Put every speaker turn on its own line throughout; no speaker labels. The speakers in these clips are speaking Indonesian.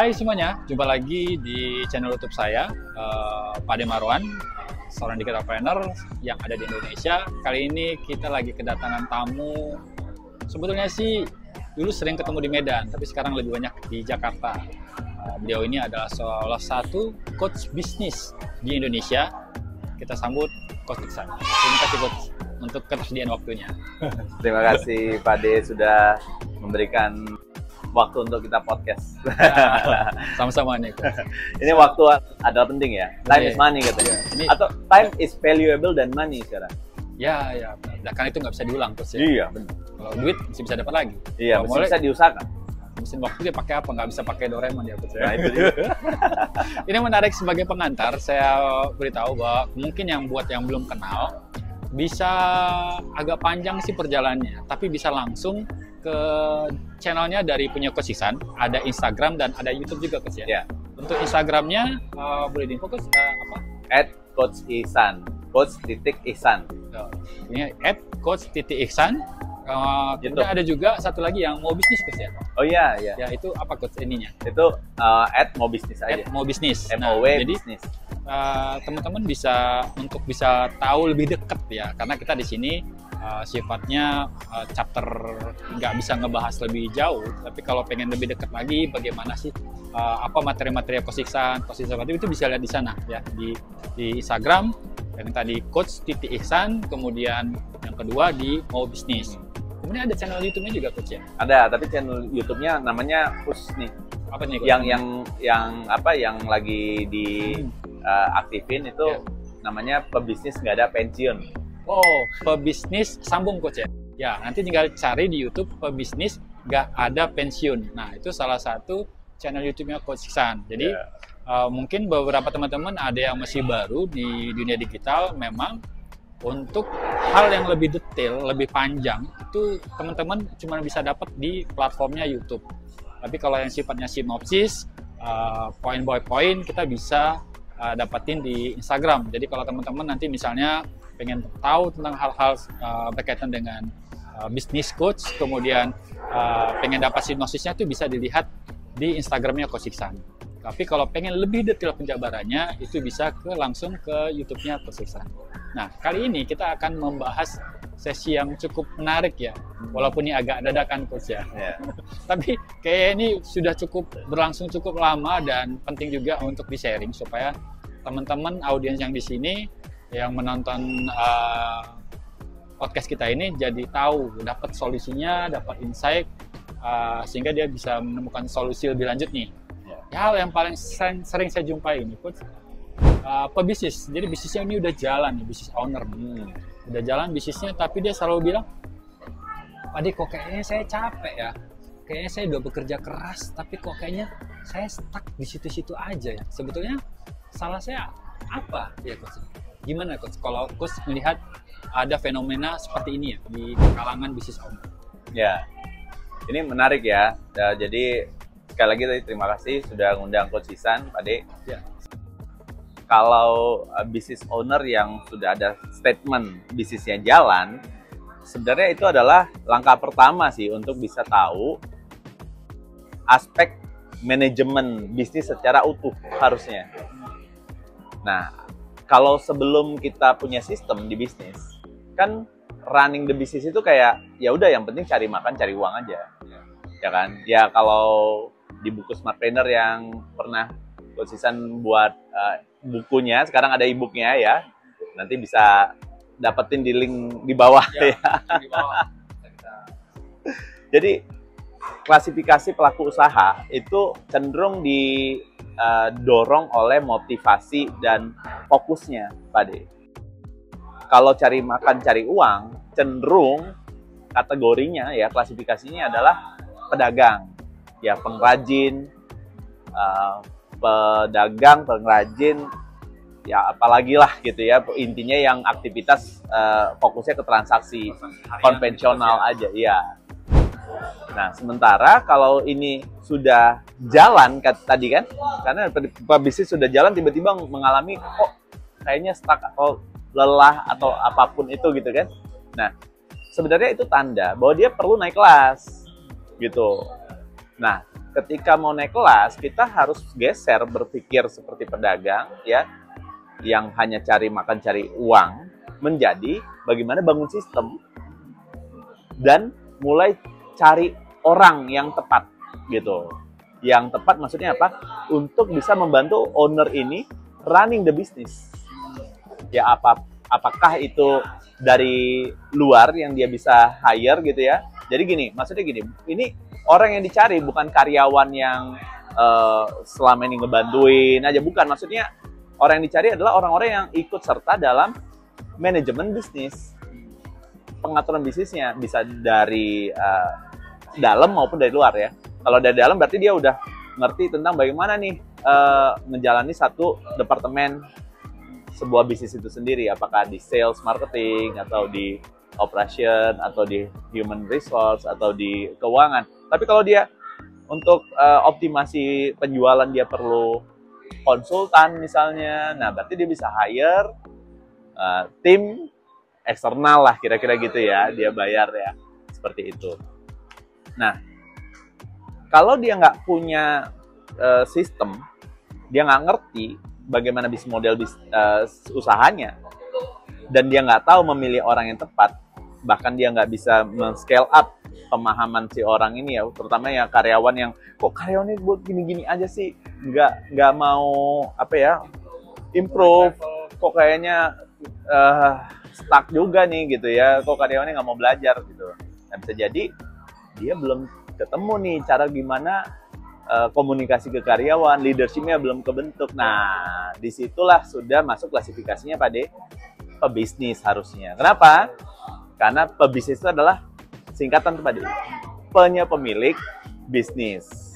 Hai semuanya, jumpa lagi di channel YouTube saya, Pak De Marwan, seorang digital planner yang ada di Indonesia. Kali ini kita lagi kedatangan tamu. Sebetulnya sih dulu sering ketemu di Medan, tapi sekarang lebih banyak di Jakarta. Beliau ini adalah salah satu coach bisnis di Indonesia. Kita sambut Coach Iksan. Terima kasih Coach untuk ketersediaan waktunya.
Terima kasih Pak De sudah memberikan waktu untuk kita podcast.
Ya, sama-sama nih Coach.
Ini waktu adalah penting ya. Time is money katanya.
Ini,
Atau time is valuable than money sekarang.
Ya, karena itu nggak bisa diulang Coach ya.
Iya, benar.
Kalau duit masih bisa dapat lagi.
Iya,
kalau
masih bisa diusahakan.
Mesin waktu dia pakai apa? Nggak bisa pakai Doraemon ya Coach ya.
Nah, itu dia.
Ini menarik sebagai pengantar. Saya beritahu bahwa mungkin yang buat yang belum kenal bisa agak panjang sih perjalanannya, tapi bisa langsung ke channelnya dari punya Coach Iksan. Ada Instagram dan ada YouTube juga Coach ya.
Ya.
Untuk Instagramnya boleh diinfo Coach apa?
@coach_iksan, coach.iksan.
Ini @coach.iksan. Kemudian ada juga satu lagi yang mau bisnis Coach ya.
Oh iya, iya.
Ya itu apa Coach ininya?
Itu @mobisnis aja.
Mau bisnis.
MOW
Jadi
bisnis.
teman-teman bisa tahu lebih dekat ya, karena kita di sini sifatnya chapter nggak bisa ngebahas lebih jauh, tapi kalau pengen lebih dekat lagi bagaimana sih apa materi-materi Coach Iksan itu bisa lihat di sana ya, di Instagram yang tadi Coach.Iksan, kemudian yang kedua di Mau Bisnis. Kemudian ada channel YouTube-nya juga Coach ya?
Ada, tapi channel YouTube-nya namanya Push nih.
Apa nih Coach?
Yang lagi di aktifin itu
Ya.
namanya Pebisnis Nggak Ada Pensiun.
Oh, Pebisnis sambung Coach ya? Ya, nanti tinggal cari di YouTube Pebisnis Nggak Ada Pensiun. Nah, itu salah satu channel YouTube-nya Coach Iksan. Jadi mungkin beberapa teman-teman ada yang masih baru di dunia digital, memang untuk hal yang lebih detail, lebih panjang, itu teman-teman cuma bisa dapat di platformnya YouTube. Tapi kalau yang sifatnya sinopsis, point by point, kita bisa dapatin di Instagram. Jadi kalau teman-teman nanti misalnya pengen tahu tentang hal-hal berkaitan dengan bisnis coach, kemudian pengen dapat sinopsisnya itu bisa dilihat di Instagramnya Coach Iksan. Tapi kalau pengen lebih detail penjabarannya, itu bisa langsung ke YouTube-nya Coach Iksan. Nah, kali ini kita akan membahas sesi yang cukup menarik ya, walaupun ini agak dadakan Coach ya.
Yeah.
Tapi kayak ini sudah berlangsung cukup lama dan penting juga untuk di-sharing supaya teman-teman audiens yang di sini yang menonton podcast kita ini jadi tahu, dapat solusinya, dapat insight, sehingga dia bisa menemukan solusi lebih lanjut nih. Hal yang paling sering saya jumpai ini Coach, pebisnis. Jadi bisnisnya ini udah jalan nih, bisnis owner. Udah jalan bisnisnya, tapi dia selalu bilang, Pak De, kok kayaknya saya capek ya. Kayaknya saya udah bekerja keras, tapi kok kayaknya saya stuck di situ-situ aja ya. Sebetulnya salah saya apa ya Coach? Gimana Coach kalau Coach melihat ada fenomena seperti ini ya di kalangan bisnis owner?
Ya, ini menarik ya. Jadi sekali lagi tadi terima kasih sudah ngundang Coach Iksan, Pak De.
Ya.
Kalau business owner yang sudah ada statement bisnisnya jalan, sebenarnya itu adalah langkah pertama sih untuk bisa tahu aspek manajemen bisnis secara utuh harusnya. Nah, kalau sebelum kita punya sistem di bisnis, kan running the business itu kayak ya udah yang penting cari makan, cari uang aja. Ya kan? Ya kalau di buku Smart Planner yang pernah Coach Iksan buat bukunya, sekarang ada e-booknya ya. Nanti bisa dapetin di link di bawah ya.
Di bawah.
Jadi klasifikasi pelaku usaha itu cenderung didorong oleh motivasi dan fokusnya, Pak De. Kalau cari makan, cari uang, cenderung kategorinya ya klasifikasinya adalah pedagang, ya pengrajin, pengrajin, ya apalagi lah gitu ya, intinya yang aktivitas fokusnya ke transaksi konvensional aja, ya. Nah, sementara kalau ini sudah jalan tadi kan, karena bisnis sudah jalan tiba-tiba mengalami kok kayaknya stuck atau lelah atau apapun itu gitu kan. Nah, sebenarnya itu tanda bahwa dia perlu naik kelas gitu. Nah, ketika mau naik kelas, kita harus geser berpikir seperti pedagang, ya, yang hanya cari makan, cari uang, menjadi bagaimana bangun sistem dan mulai cari orang yang tepat, gitu. Yang tepat maksudnya apa? Untuk bisa membantu owner ini running the business. Ya, apakah itu dari luar yang dia bisa hire gitu ya. Jadi gini, maksudnya gini, ini orang yang dicari bukan karyawan yang selama ini ngebantuin aja, bukan. Maksudnya orang yang dicari adalah orang-orang yang ikut serta dalam manajemen bisnis, pengaturan bisnisnya, bisa dari dalam maupun dari luar ya. Kalau dari dalam berarti dia udah ngerti tentang bagaimana nih menjalani satu departemen sebuah bisnis itu sendiri, apakah di sales, marketing, atau di operation, atau di human resource, atau di keuangan. Tapi kalau dia untuk optimasi penjualan dia perlu konsultan misalnya, nah berarti dia bisa hire tim eksternal lah, kira-kira gitu ya, dia bayar ya, seperti itu. Nah, kalau dia nggak punya sistem, dia nggak ngerti bagaimana bisnis model usahanya, dan dia nggak tahu memilih orang yang tepat, bahkan dia nggak bisa men-scale up pemahaman si orang ini ya, terutama ya karyawan yang kok karyawannya buat gini-gini aja sih, nggak mau apa ya improve, kok kayaknya stuck juga nih gitu ya, kok karyawannya nggak mau belajar gitu. Nah, bisa jadi dia belum ketemu nih cara gimana komunikasi ke karyawan, leadership-nya belum kebentuk. Nah, disitulah sudah masuk klasifikasinya pada pebisnis harusnya. Kenapa? Karena pebisnis itu adalah singkatan pada pemilik bisnis.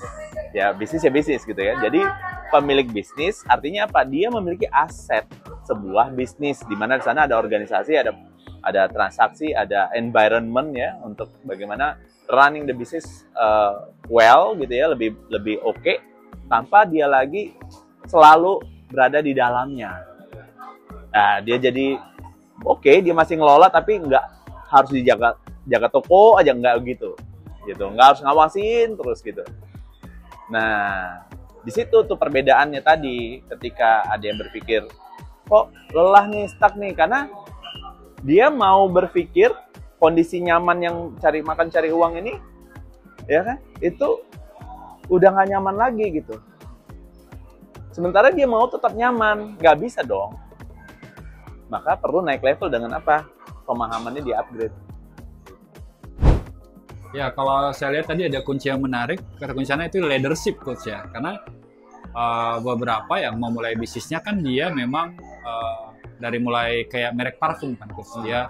Ya, bisnis ya bisnis gitu ya. Jadi, pemilik bisnis artinya apa? Dia memiliki aset sebuah bisnis, di mana di sana ada organisasi, ada transaksi, ada environment ya, untuk bagaimana running the business well gitu ya, lebih oke, tanpa dia lagi selalu berada di dalamnya. Nah, dia jadi oke, dia masih ngelola tapi nggak harus jaga toko aja, nggak gitu, nggak harus ngawasin terus gitu. Nah, di situ tuh perbedaannya tadi, ketika ada yang berpikir kok lelah nih, stuck nih, karena dia mau berpikir kondisi nyaman yang cari makan, cari uang ini, ya kan, itu udah nggak nyaman lagi gitu. Sementara dia mau tetap nyaman, nggak bisa dong. Maka perlu naik level dengan apa? Pemahamannya di-upgrade.
Ya, kalau saya lihat tadi ada kunci yang menarik, kata kuncinya itu leadership, coach ya. Karena beberapa yang mau mulai bisnisnya kan dia memang dari mulai kayak merek parfum kan, coach. Dia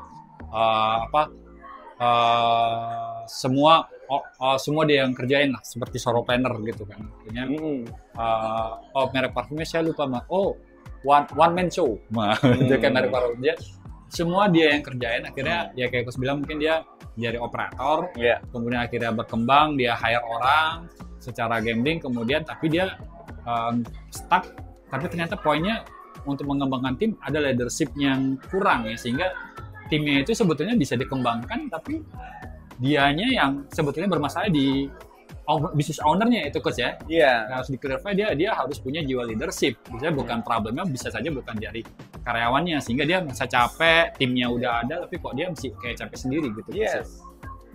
semua dia yang kerjain lah, seperti solo planner gitu kan. Artinya merek parfumnya saya lupa mah. One man show. Dia kan merek parfum dia. Semua dia yang kerjain, akhirnya ya kayak Coach bilang, mungkin dia jadi operator, kemudian akhirnya berkembang, dia hire orang secara gambling, kemudian tapi dia stuck, tapi ternyata poinnya untuk mengembangkan tim ada leadership yang kurang ya, sehingga timnya itu sebetulnya bisa dikembangkan, tapi dianya yang sebetulnya bermasalah di bisnis ownernya itu, Coach ya.
Iya.
Harus di-clarify, dia harus punya jiwa leadership. Bisa bukan problemnya, bisa saja bukan dari karyawannya, sehingga dia merasa capek, timnya udah ada, tapi kok dia mesti kayak capek sendiri gitu.
Yes.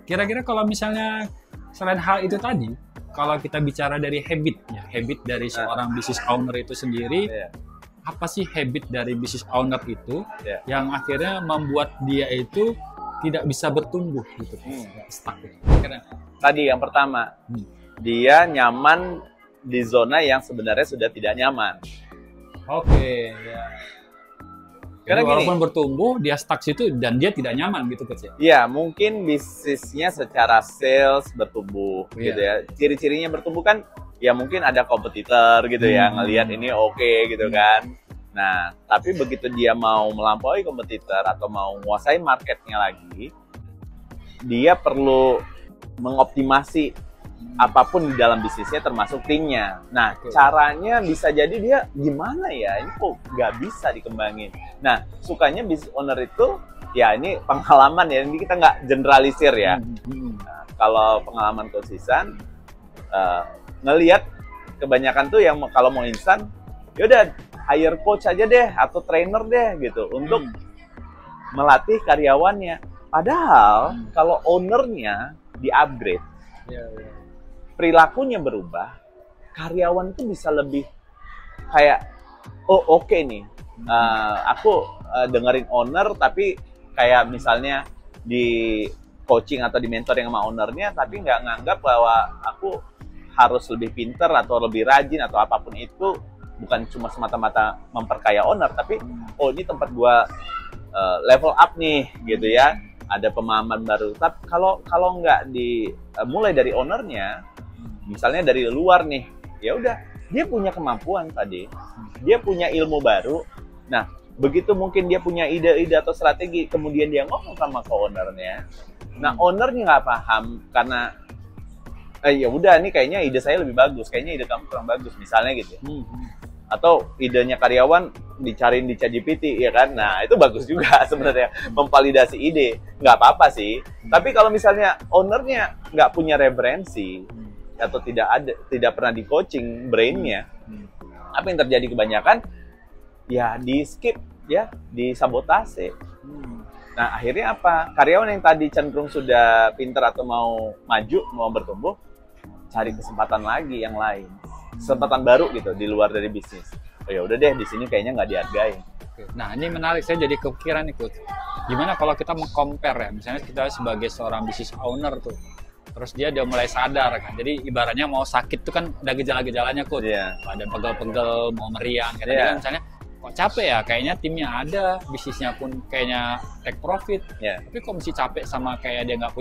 Kira-kira kalau misalnya selain hal itu tadi, kalau kita bicara dari habit dari seorang business owner itu sendiri, apa sih habit dari business owner itu yang akhirnya membuat dia itu tidak bisa bertumbuh gitu, stuck gitu.
Tadi yang pertama, dia nyaman di zona yang sebenarnya sudah tidak nyaman.
Oke, ya. Karena walaupun bertumbuh, dia stuck situ dan dia tidak nyaman gitu, Coach ya?
Iya, mungkin bisnisnya secara sales bertumbuh gitu ya. Ciri-cirinya bertumbuh kan, ya mungkin ada kompetitor gitu ya, ngelihat ini oke gitu kan. Nah, tapi begitu dia mau melampaui kompetitor atau mau menguasai marketnya lagi, dia perlu mengoptimasi apapun di dalam bisnisnya, termasuk timnya. Nah, caranya bisa jadi dia gimana ya, ini kok nggak bisa dikembangin. Nah, sukanya business owner itu, ya ini pengalaman ya, ini kita nggak generalisir ya. Nah, kalau pengalaman konsisten, ngelihat kebanyakan tuh yang kalau mau instan, yaudah hire coach aja deh atau trainer deh gitu untuk melatih karyawannya. Padahal kalau ownernya di-upgrade, perilakunya berubah, karyawan tuh bisa lebih kayak, oh oke nih, aku dengerin owner tapi kayak misalnya di coaching atau di mentoring sama ownernya, tapi nggak nganggap bahwa aku harus lebih pinter atau lebih rajin atau apapun itu, bukan cuma semata-mata memperkaya owner, tapi oh ini tempat gua level up nih gitu ya, ada pemahaman baru. Tapi kalau nggak mulai dari ownernya, misalnya dari luar nih, ya udah dia punya kemampuan tadi, dia punya ilmu baru. Nah begitu mungkin dia punya ide-ide atau strategi, kemudian dia ngomong sama ke ownernya. Nah ownernya nggak paham karena ya udah nih kayaknya ide saya lebih bagus, kayaknya ide kamu kurang bagus misalnya gitu ya. Atau idenya karyawan dicariin di ChatGPT ya kan, nah itu bagus juga sebenarnya memvalidasi ide, nggak apa-apa sih. Tapi kalau misalnya ownernya nggak punya referensi atau tidak pernah di coaching brainnya, apa yang terjadi kebanyakan ya di skip ya, disabotase. Nah akhirnya apa, karyawan yang tadi cenderung sudah pintar atau mau maju, mau bertumbuh, cari kesempatan lagi yang lain, kesempatan baru gitu di luar dari bisnis. Oh ya udah deh, di sini kayaknya nggak dihargai.
Nah ini menarik, saya jadi kepikiran nih Coach. Gimana kalau kita meng-compare ya, misalnya kita sebagai seorang business owner tuh, terus dia udah mulai sadar kan, jadi ibaratnya mau sakit tuh kan ada gejala-gejalanya Coach. Ada pegel-pegel, mau meriang, kayak tadi kan misalnya kok capek ya, kayaknya timnya ada, bisnisnya pun kayaknya take profit, tapi kok mesti capek sama kayak dia nggak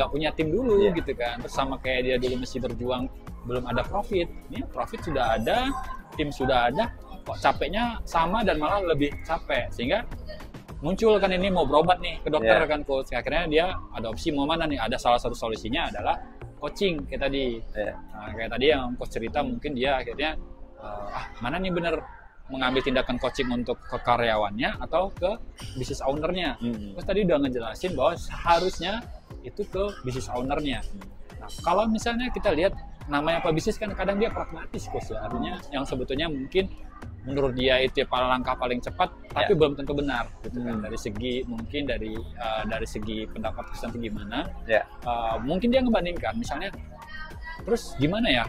punya tim dulu gitu kan, terus sama kayak dia dulu mesti berjuang belum ada profit, ini profit sudah ada, tim sudah ada, kok capeknya sama dan malah lebih capek, sehingga muncul kan ini mau berobat nih ke dokter kan Coach. Akhirnya dia ada opsi mau mana nih, ada salah satu solusinya adalah coaching kayak tadi. Nah, kayak tadi yang Coach cerita, mungkin dia akhirnya mana nih bener mengambil tindakan coaching untuk ke karyawannya atau ke business ownernya. Terus tadi udah ngejelasin bahwa seharusnya itu ke business ownernya. Nah, kalau misalnya kita lihat namanya pebisnis kan kadang dia pragmatis Coach ya, artinya yang sebetulnya mungkin menurut dia itu langkah paling cepat, tapi belum tentu benar gitu kan. Dari segi mungkin dari segi pendapat Chris nanti gimana, mungkin dia ngebandingkan misalnya, terus gimana ya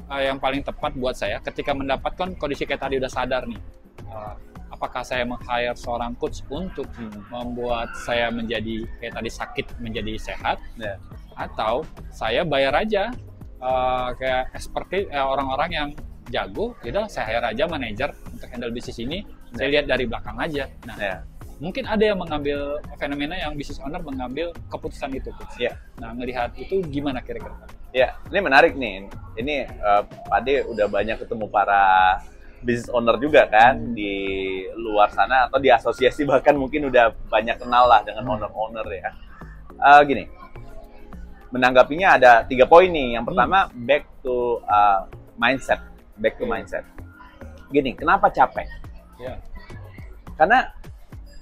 yang paling tepat buat saya ketika mendapatkan kondisi kayak tadi udah sadar nih, apakah saya meng-hire seorang coach untuk membuat saya menjadi kayak tadi sakit menjadi sehat, atau saya bayar aja kayak seperti orang-orang yang jago, gitu saya hire aja manajer untuk handle bisnis ini, saya lihat dari belakang aja. Nah, mungkin ada yang mengambil fenomena yang business owner mengambil keputusan itu, Coach. Nah, melihat itu gimana kira-kira?
Ya, ini menarik nih. Ini Pak Ade udah banyak ketemu para business owner juga kan di luar sana atau di asosiasi, bahkan mungkin udah banyak kenal lah dengan owner-owner ya. Gini, menanggapinya ada 3 poin nih. Yang pertama, back to mindset. Back to mindset. Gini, kenapa capek? Karena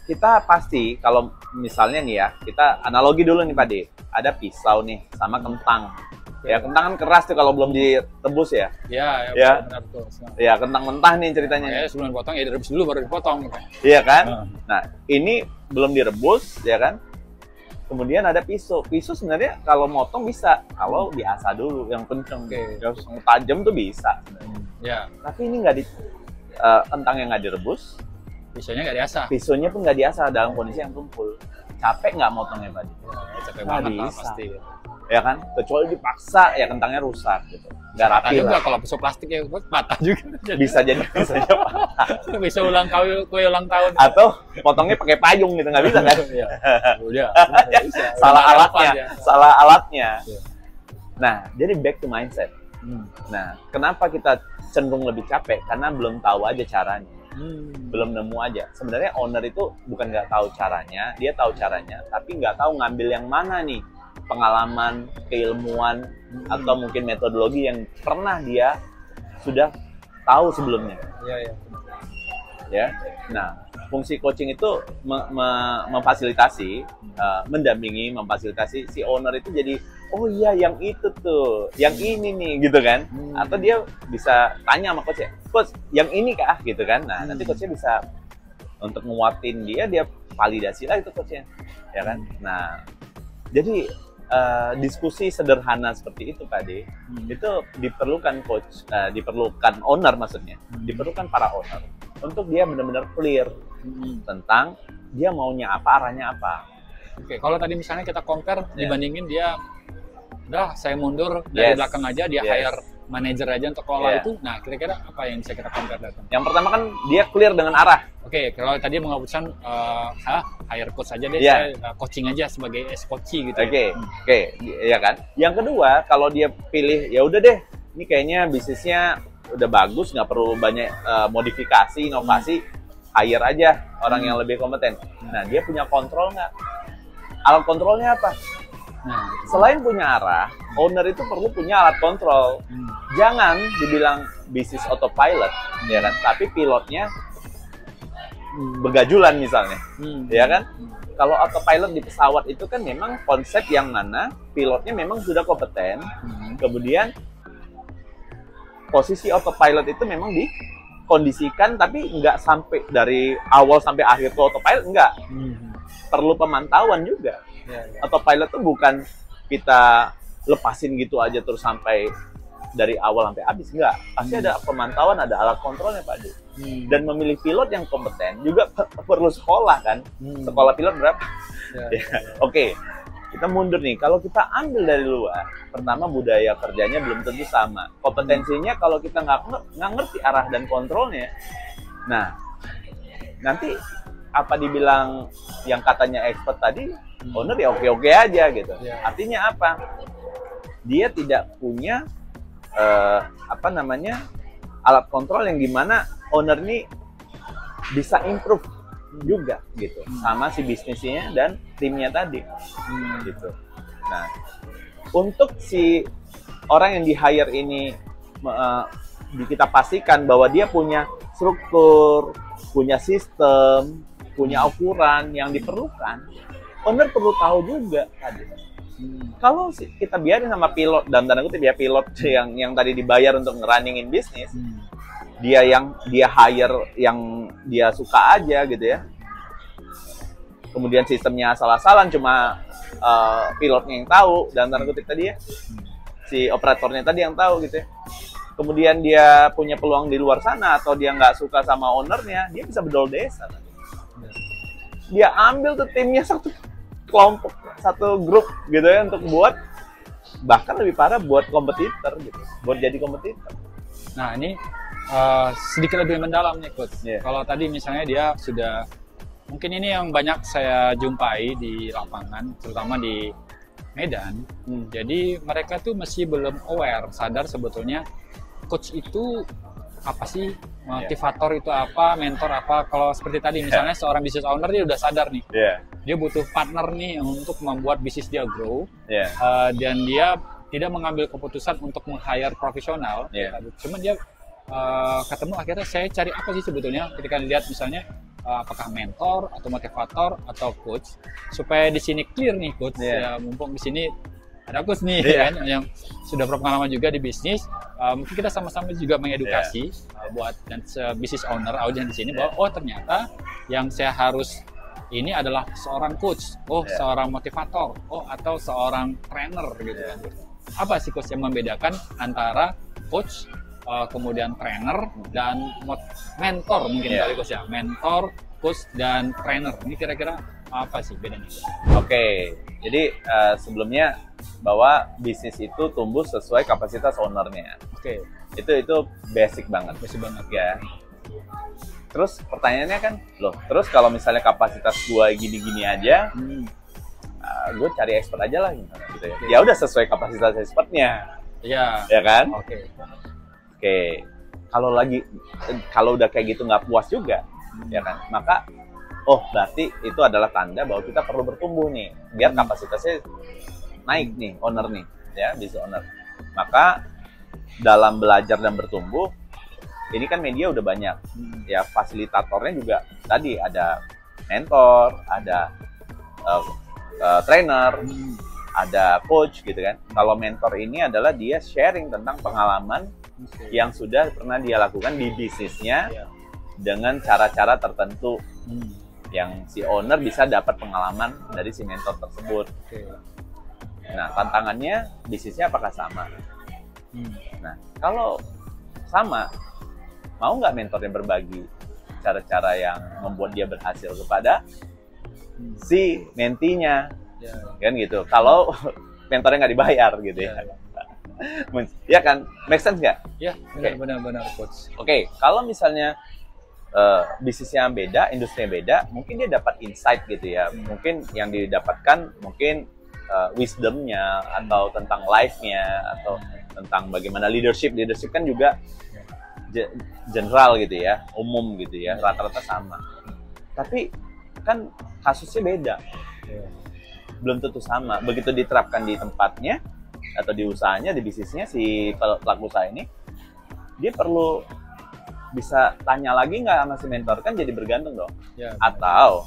kita pasti, kalau misalnya nih ya, kita analogi dulu nih Pak De, ada pisau nih sama kentang. Ya, kentang kan keras tuh kalau belum ditebus ya.
Benar tuh.
Ya, kentang mentah nih ceritanya.
Sebelum dipotong ya direbus dulu baru dipotong.
Iya kan? Nah, ini belum direbus ya kan? Kemudian ada pisau. Pisau sebenarnya kalau motong bisa, kalau diasah dulu yang kenceng. Yang tajam tuh bisa. Tapi ini nggak kentangnya nggak direbus.
Pisaunya nggak diasah.
Pisaunya pun nggak diasah dalam kondisi yang tumpul. Capek nggak motongnya Pak?
Capek banget lah pasti.
Ya kan, kecuali dipaksa ya kentangnya rusak gitu, nggak rapi
juga
lah.
Kalau pisau plastik ya patah juga.
Bisa jadi pisaunya patah.
Pisau kue ulang tahun.
Atau potongnya pakai payung gitu, nggak bisa kan?
Udah.
Salah alatnya. Nah, jadi back to mindset. Nah, kenapa kita cenderung lebih capek? Karena belum tahu aja caranya. Belum nemu aja. Sebenarnya owner itu bukan nggak tahu caranya, dia tahu caranya, tapi nggak tahu ngambil yang mana nih, pengalaman, keilmuan, atau mungkin metodologi yang pernah dia sudah tahu sebelumnya. ya. Nah, fungsi coaching itu memfasilitasi, mendampingi, memfasilitasi si owner itu jadi, oh iya yang itu tuh, yang ini nih gitu kan. Atau dia bisa tanya sama coach, coach yang ini kah gitu kan. Nah, nanti coachnya bisa untuk nguatin dia validasi lah itu coachnya, ya kan. Nah, jadi diskusi sederhana seperti itu Pak De, itu diperlukan coach, diperlukan owner maksudnya, diperlukan para owner untuk dia benar-benar clear tentang dia maunya apa, arahnya apa.
Oke, kalau tadi misalnya kita compare dibandingin dia, udah saya mundur dari belakang aja, dia hire manajer aja untuk kelola itu. Nah, kira-kira apa yang bisa kita compare dari itu?
Yang pertama kan dia clear dengan arah.
Oke, kalau tadi mengajukan hire coach aja deh, saya coaching aja sebagai coaching gitu.
Oke, ya kan. Yang kedua, kalau dia pilih ya udah deh, ini kayaknya bisnisnya udah bagus, nggak perlu banyak modifikasi, inovasi, hire aja orang yang lebih kompeten. Nah, dia punya kontrol nggak? Alat kontrolnya apa? Nah, selain punya arah, owner itu perlu punya alat kontrol. Jangan dibilang bisnis autopilot, ya kan? Tapi pilotnya begajulan misalnya, ya kan? Kalau autopilot di pesawat itu kan memang konsep yang mana pilotnya memang sudah kompeten, kemudian posisi autopilot itu memang dikondisikan, tapi nggak sampai dari awal sampai akhir ke autopilot, nggak. Perlu pemantauan juga. Autopilot itu bukan kita lepasin gitu aja terus sampai dari awal sampai habis, enggak. Pasti ada pemantauan, ada alat kontrolnya Pak De. Dan memilih pilot yang kompeten juga perlu sekolah kan. Sekolah pilot berapa? Oke, kita mundur nih. Kalau kita ambil dari luar, pertama budaya kerjanya belum tentu sama. Kompetensinya kalau kita nggak ngerti arah dan kontrolnya, nah nanti apa dibilang yang katanya expert tadi, owner ya oke-oke aja gitu. Artinya apa? Dia tidak punya alat kontrol yang gimana owner ini bisa improve juga gitu sama si bisnisnya dan timnya tadi gitu. Nah, untuk si orang yang di hire ini kita pastikan bahwa dia punya struktur, punya sistem, punya ukuran yang diperlukan. Owner perlu tahu juga tadi. Kalau kita biarin sama pilot, dan tanda kutip ya pilot yang tadi dibayar untuk ngerunningin bisnis, dia hire yang dia suka aja gitu ya. Kemudian sistemnya asal-asalan, cuma pilotnya yang tahu, dan tanda kutip tadi ya, si operatornya tadi yang tahu gitu ya. Kemudian dia punya peluang di luar sana, atau dia nggak suka sama ownernya, dia bisa bedol desa. Dia ambil tuh timnya satu kelompok, satu grup gitu ya, untuk buat bahkan lebih parah buat kompetitor gitu, buat jadi kompetitor.
Nah, ini sedikit lebih mendalam nih Coach. Kalau tadi misalnya dia sudah, mungkin ini yang banyak saya jumpai di lapangan, terutama di Medan. Jadi mereka tuh masih belum aware, sadar sebetulnya coach itu apa sih, motivator itu apa, mentor apa. Kalau seperti tadi misalnya seorang business owner dia udah sadar nih, dia butuh partner nih untuk membuat bisnis dia grow, dan dia tidak mengambil keputusan untuk meng-hire profesional. Cuman dia ketemu akhirnya, saya cari apa sih sebetulnya ketika dilihat misalnya apakah mentor atau motivator atau coach, supaya di sini clear nih Coach. Ya, mumpung di sini ada coach nih kan yang sudah berpengalaman juga di bisnis, mungkin kita sama-sama juga mengedukasi buat dan business owner audiens di sini bahwa oh ternyata yang saya harus ini adalah seorang coach, seorang motivator, atau seorang trainer gitu kan. Apa sih Coach yang membedakan antara coach, kemudian trainer dan mentor mungkin kali Coach ya, mentor, coach dan trainer. Ini kira-kira apa sih bedanya?
Oke, jadi sebelumnya bahwa bisnis itu tumbuh sesuai kapasitas ownernya. Itu basic banget. Ya. Terus pertanyaannya kan, terus kalau misalnya kapasitas gua gini-gini aja, gue cari expert aja lah gitu ya. Ya udah sesuai kapasitas expertnya. Ya kan? Oke. Kalau udah kayak gitu nggak puas juga, ya kan? Maka berarti itu adalah tanda bahwa kita perlu bertumbuh nih, biar kapasitasnya naik nih, owner nih, ya, business owner. Maka dalam belajar dan bertumbuh, ini kan media udah banyak, ya fasilitatornya juga tadi ada mentor, ada trainer, ada coach gitu kan. Kalau mentor ini adalah dia sharing tentang pengalaman yang sudah pernah dia lakukan di bisnisnya dengan cara-cara tertentu yang si owner bisa dapat pengalaman dari si mentor tersebut. Nah, tantangannya bisnisnya apakah sama? Nah, kalau sama, mau nggak mentornya berbagi cara-cara yang membuat dia berhasil kepada si mentinya? Kan gitu. Kalau mentornya nggak dibayar gitu ya. Ya kan, make sense nggak?
Ya, benar coach.
Oke, kalau misalnya bisnisnya beda, industrinya beda, mungkin dia dapat insight gitu ya. Mungkin yang didapatkan mungkin wisdomnya atau tentang life-nya atau tentang bagaimana leadership kan juga general gitu ya, umum gitu ya, rata-rata sama. Tapi kan kasusnya beda. Belum tentu sama. Begitu diterapkan di tempatnya atau di usahanya, di bisnisnya si pelaku usaha ini, dia perlu bisa tanya lagi nggak sama si mentor, kan jadi bergantung dong. Atau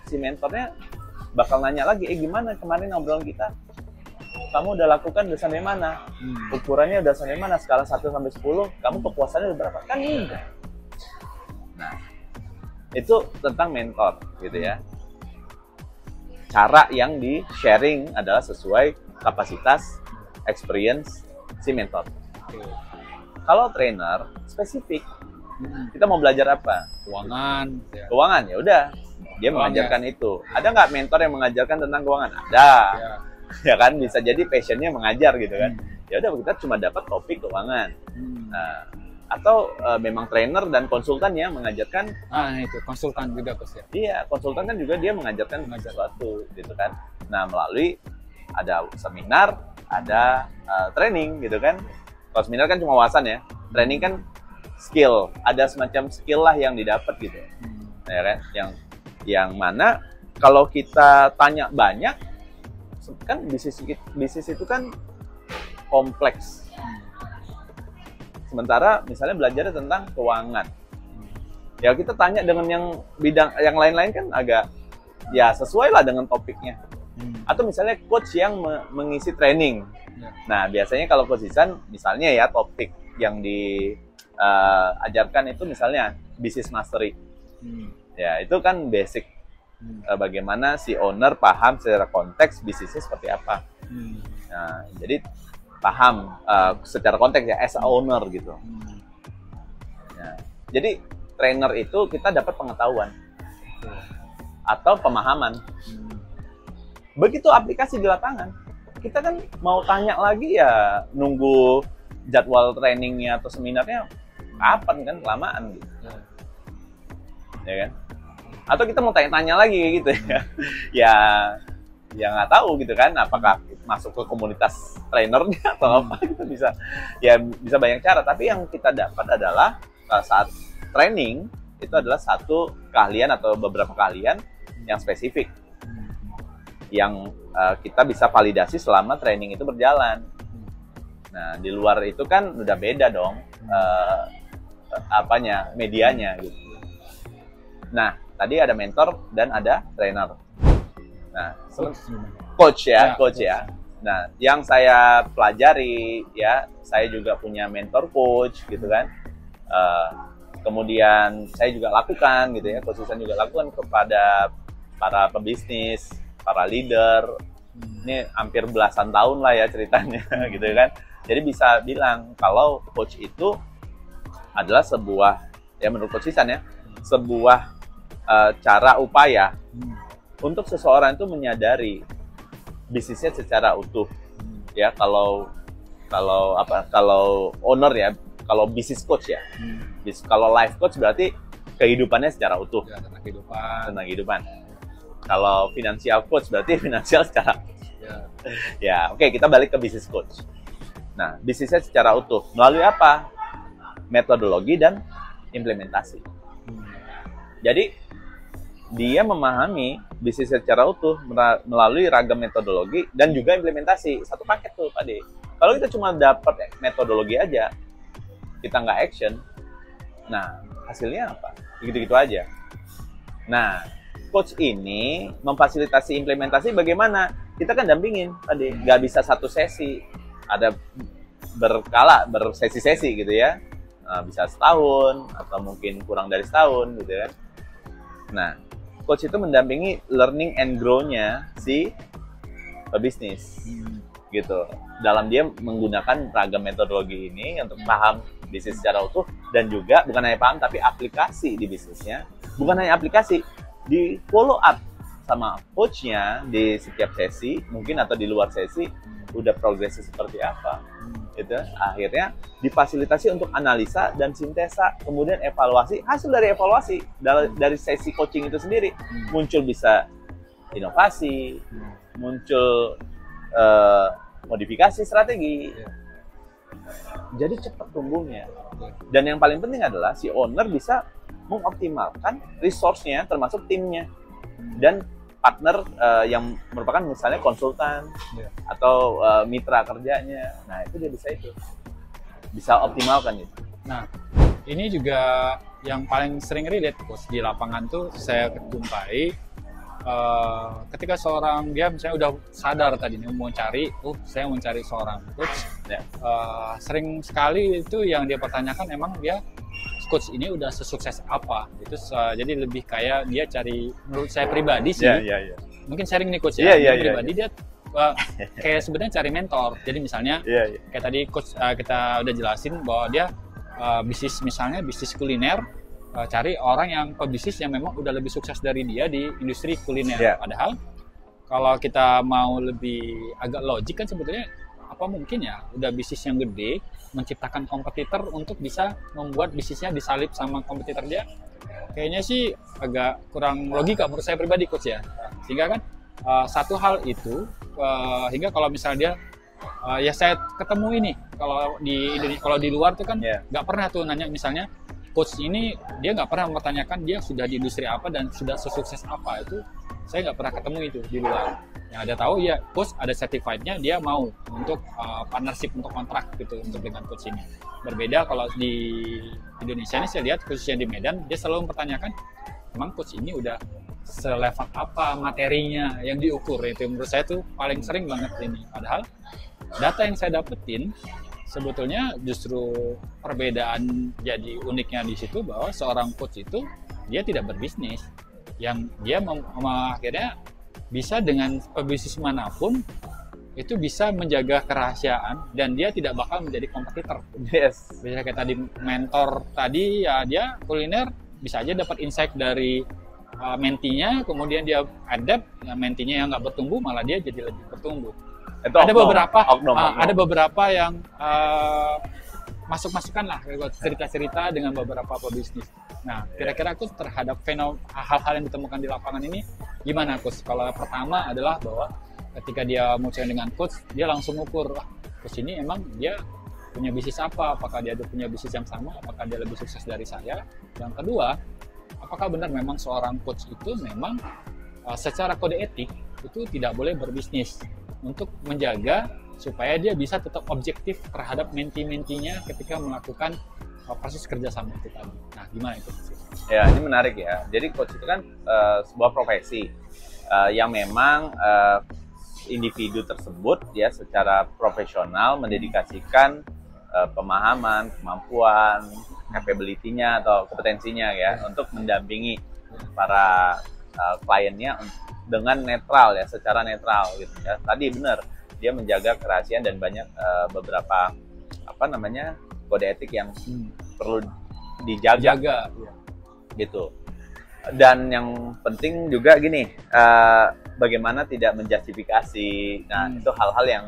si mentornya bakal nanya lagi, gimana kemarin ngobrolan kita, kamu udah lakukan udah sampai mana, ukurannya udah sampai mana, skala 1 sampai 10, kamu kepuasannya udah berapa, kan enggak. Nah, itu tentang mentor gitu ya. Cara yang di sharing adalah sesuai kapasitas, experience si mentor. Kalau trainer spesifik, kita mau belajar apa? Keuangan ya udah, dia mengajarkan itu. Ada nggak mentor yang mengajarkan tentang keuangan? Ada, ya kan, bisa jadi passionnya mengajar gitu kan. Ya udah, kita cuma dapat topik keuangan. Nah, atau memang trainer dan konsultan yang mengajarkan.
Itu konsultan juga Coach ya.
Iya, konsultan kan juga dia mengajarkan sesuatu gitu kan. Nah, melalui ada seminar, ada training gitu kan. Kalau seminar kan cuma wawasan ya, training kan skill, ada semacam skill lah yang didapat gitu. Ya kan, yang mana kalau kita tanya banyak, kan bisnis itu kan kompleks. Sementara misalnya belajar tentang keuangan, ya kita tanya dengan yang bidang yang lain-lain kan agak ya sesuai lah dengan topiknya. Atau misalnya coach yang mengisi training. Nah, biasanya kalau coach Ihsan, misalnya ya topik yang diajarkan itu misalnya business mastery. Ya, itu kan basic. Bagaimana si owner paham secara konteks bisnisnya seperti apa. Nah, jadi paham secara konteks ya, as a owner gitu. Nah, jadi trainer itu kita dapat pengetahuan atau pemahaman. Begitu aplikasi di lapangan, kita kan mau tanya lagi ya nunggu jadwal trainingnya atau seminarnya kapan kan, kelamaan gitu. Ya kan? Atau kita mau tanya-tanya lagi gitu ya. Ya nggak tahu gitu kan, apakah masuk ke komunitas trainernya atau apa, gitu bisa banyak cara. Tapi yang kita dapat adalah saat training itu adalah satu keahlian atau beberapa keahlian yang spesifik yang kita bisa validasi selama training itu berjalan. Nah, di luar itu kan udah beda dong medianya gitu. Nah, tadi ada mentor dan ada trainer. Nah, coach ya. Nah, yang saya pelajari ya, saya juga punya mentor coach gitu kan. Kemudian saya juga lakukan gitu ya, Coach Ihsan juga lakukan kepada para pebisnis, para leader. Ini hampir belasan tahun lah ya ceritanya gitu kan. Jadi bisa bilang kalau coach itu adalah sebuah, ya menurut Coach Ihsan ya, sebuah cara upaya untuk seseorang itu menyadari bisnisnya secara utuh. Ya, kalau owner ya, kalau bisnis coach ya. Kalau life coach berarti kehidupannya secara utuh. Tentang kehidupan. Kalau financial coach berarti finansial secara. Ya, oke, kita balik ke bisnis coach. Nah, bisnisnya secara utuh melalui apa? Metodologi dan implementasi. Jadi dia memahami bisnis secara utuh melalui ragam metodologi dan juga implementasi. Satu paket tuh, Pak De. Kalau kita cuma dapat metodologi aja, kita nggak action, Nah, hasilnya apa? Gitu-gitu aja. Nah, coach ini memfasilitasi implementasi bagaimana? Kita kan dampingin tadi, nggak bisa satu sesi, ada bersesi-sesi gitu ya. Bisa setahun atau mungkin kurang dari setahun gitu kan. Nah, coach itu mendampingi learning and grow-nya si pebisnis gitu. Dalam dia menggunakan ragam metodologi ini untuk paham bisnis secara utuh dan juga bukan hanya paham tapi aplikasi di bisnisnya. Bukan hanya aplikasi, di follow up sama coachnya di setiap sesi mungkin atau di luar sesi udah progresnya seperti apa gitu. Akhirnya difasilitasi untuk analisa dan sintesa, kemudian evaluasi. Hasil dari evaluasi dari sesi coaching itu sendiri muncul bisa inovasi, muncul modifikasi strategi. Jadi cepat tumbuhnya. Dan yang paling penting adalah si owner bisa mengoptimalkan resource-nya termasuk timnya dan partner yang merupakan misalnya konsultan atau mitra kerjanya. Nah, itu dia bisa optimalkan itu.
Nah, ini juga yang paling sering relate Coach di lapangan tuh saya jumpai ketika seorang dia misalnya udah sadar tadi mau cari, saya mau cari seorang coach. Sering sekali itu yang dia pertanyakan emang dia coach ini udah sesukses apa gitu. Jadi lebih kayak dia cari, menurut saya pribadi sih, mungkin sharing nih coach ya, pribadi dia kayak sebenarnya cari mentor. Jadi misalnya kayak tadi coach kita udah jelasin bahwa dia bisnis misalnya bisnis kuliner, cari orang yang pebisnis yang memang udah lebih sukses dari dia di industri kuliner. Padahal kalau kita mau lebih agak logik kan sebetulnya apa mungkin ya udah bisnis yang gede menciptakan kompetitor untuk bisa membuat bisnisnya disalip sama kompetitor dia. Kayaknya sih agak kurang logika menurut saya pribadi coach ya. Sehingga kan satu hal itu hingga kalau misalnya dia ya saya ketemu ini kalau di luar tuh kan nggak pernah tuh nanya misalnya coach ini dia nggak pernah mempertanyakan dia sudah di industri apa dan sudah sesukses apa. Itu saya nggak pernah ketemu itu di luar. Yang ada tahu ya coach ada certified-nya, dia mau untuk partnership untuk kontrak gitu untuk dengan coach ini. Berbeda kalau di Indonesia ini saya lihat khususnya di Medan dia selalu mempertanyakan emang coach ini udah selevel apa materinya yang diukur. Itu menurut saya tuh paling sering banget ini. Padahal data yang saya dapetin sebetulnya justru perbedaan jadi uniknya di situ bahwa seorang coach itu dia tidak berbisnis, yang dia akhirnya bisa dengan pebisnis manapun itu bisa menjaga kerahasiaan dan dia tidak bakal menjadi kompetitor. Bisa kayak tadi mentor tadi ya dia kuliner bisa aja dapat insight dari mentinya, kemudian dia adapt, ya, mentinya yang nggak bertumbuh malah dia jadi lebih bertumbuh.
Itu
ada beberapa yang masuk-masukan lah cerita-cerita dengan beberapa pebisnis. Nah, kira-kira Coach terhadap hal-hal yang ditemukan di lapangan ini gimana Coach? Kalau pertama adalah bahwa ketika dia mau sharing dengan Coach, dia langsung ukur, Coach ini emang dia punya bisnis apa? Apakah dia punya bisnis yang sama? Apakah dia lebih sukses dari saya? Yang kedua, apakah benar memang seorang coach itu memang secara kode etik itu tidak boleh berbisnis untuk menjaga supaya dia bisa tetap objektif terhadap menti-mentinya ketika melakukan proses kerjasama itu tadi. Nah, gimana itu?
Ya, ini menarik ya. Jadi coach itu kan sebuah profesi yang memang individu tersebut ya secara profesional mendedikasikan pemahaman, kemampuan, capability-nya atau kompetensinya ya untuk mendampingi para kliennya dengan netral ya, secara netral gitu ya. Tadi benar, dia menjaga kerahasiaan dan banyak beberapa kode etik yang perlu dijaga gitu. Dan yang penting juga gini, bagaimana tidak menjustifikasi. Nah, itu hal-hal yang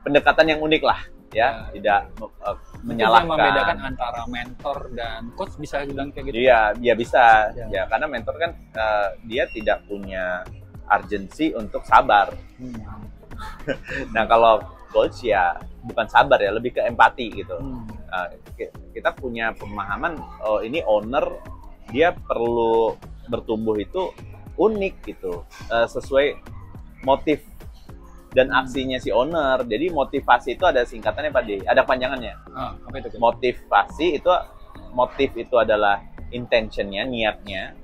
pendekatan yang unik lah ya, tidak menyalahkan.
Yang membedakan antara mentor dan coach, bisa bilang kayak gitu?
Iya, ya bisa. Ya, karena mentor kan dia tidak punya urgensi untuk sabar. Nah, kalau coach ya bukan sabar ya, lebih ke empati gitu. Kita punya pemahaman, oh ini owner dia perlu bertumbuh itu unik gitu, sesuai motif dan aksinya si owner. Jadi motivasi itu ada singkatannya Pak D, ada panjangannya.
Apa itu?
Motivasi itu motif itu adalah intentionnya, niatnya,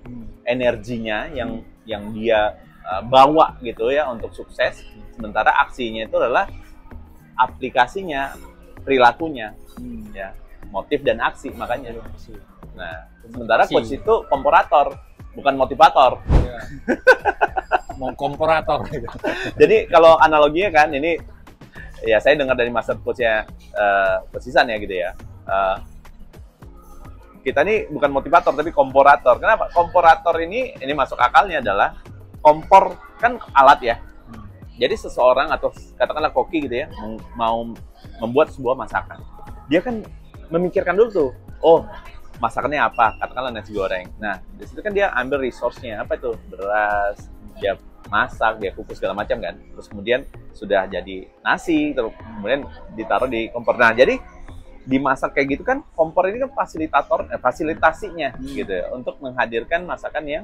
energinya yang dia bawa gitu ya untuk sukses. Sementara aksinya itu adalah aplikasinya, perilakunya, ya, motif dan aksi makanya. Nah, sementara coach itu komparator, bukan motivator.
Ya. Mau komparator.
Jadi kalau analoginya kan ini, ya saya dengar dari master coachnya Coach Ihsan ya gitu ya. Kita ini bukan motivator tapi komparator. Kenapa? Komparator ini masuk akalnya adalah kompor kan alat ya. Jadi seseorang atau katakanlah koki gitu ya mau membuat sebuah masakan. Dia kan memikirkan dulu tuh, oh masakannya apa? Katakanlah nasi goreng. Nah, di situ kan dia ambil resource-nya, apa itu? Beras, dia masak, dia kukus segala macam kan. Terus kemudian sudah jadi nasi, terus kemudian ditaruh di kompor. Nah, jadi dimasak kayak gitu kan, kompor ini kan fasilitasinya gitu ya, untuk menghadirkan masakan yang